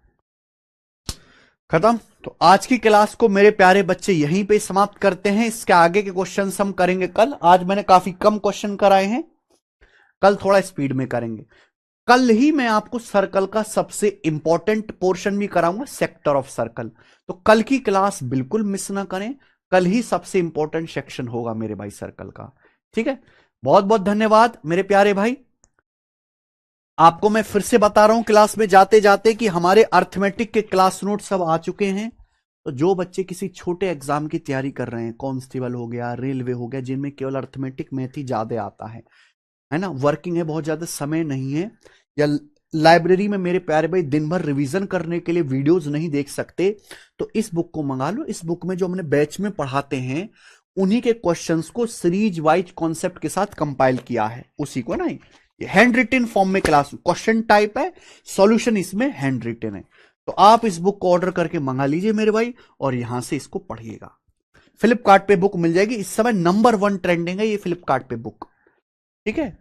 खत्म। तो आज की क्लास को मेरे प्यारे बच्चे यहीं पे समाप्त करते हैं। इसके आगे के क्वेश्चन हम करेंगे कल। आज मैंने काफी कम क्वेश्चन कराए हैं, कल थोड़ा स्पीड में करेंगे। कल ही मैं आपको सर्कल का सबसे इंपॉर्टेंट पोर्शन भी कराऊंगा, सेक्टर ऑफ सर्कल। तो कल की क्लास बिल्कुल मिस ना करें, कल ही सबसे इंपॉर्टेंट सेक्शन होगा मेरे भाई सर्कल का। ठीक है, बहुत बहुत धन्यवाद मेरे प्यारे भाई। आपको मैं फिर से बता रहा हूं क्लास में जाते जाते कि हमारे अर्थमेटिक के क्लास नोट सब आ चुके हैं। तो जो बच्चे किसी छोटे एग्जाम की तैयारी कर रहे हैं, कांस्टेबल हो गया, रेलवे हो गया, जिनमें केवल अर्थमेटिक मैथ ही ज्यादा आता है ना, वर्किंग है, बहुत ज्यादा समय नहीं है, या लाइब्रेरी में मेरे प्यारे भाई दिन भर रिवीजन करने के लिए वीडियोस नहीं देख सकते, तो इस बुक को मंगा लो। इस बुक में जो हमने बैच में पढ़ाते हैं उन्हीं के क्वेश्चंस को सीरीज वाइज कॉन्सेप्ट के साथ कंपाइल किया है, उसी को ना, ये हैंड रिटन फॉर्म में क्लास क्वेश्चन टाइप है, सॉल्यूशन इसमें हैंड रिटन है। तो आप इस बुक को ऑर्डर करके मंगा लीजिए मेरे भाई, और यहां से इसको पढ़िएगा। फ्लिपकार्ट पे बुक मिल जाएगी, इस समय नंबर 1 ट्रेंडिंग है ये फ्लिपकार्ट पे बुक। ठीक है।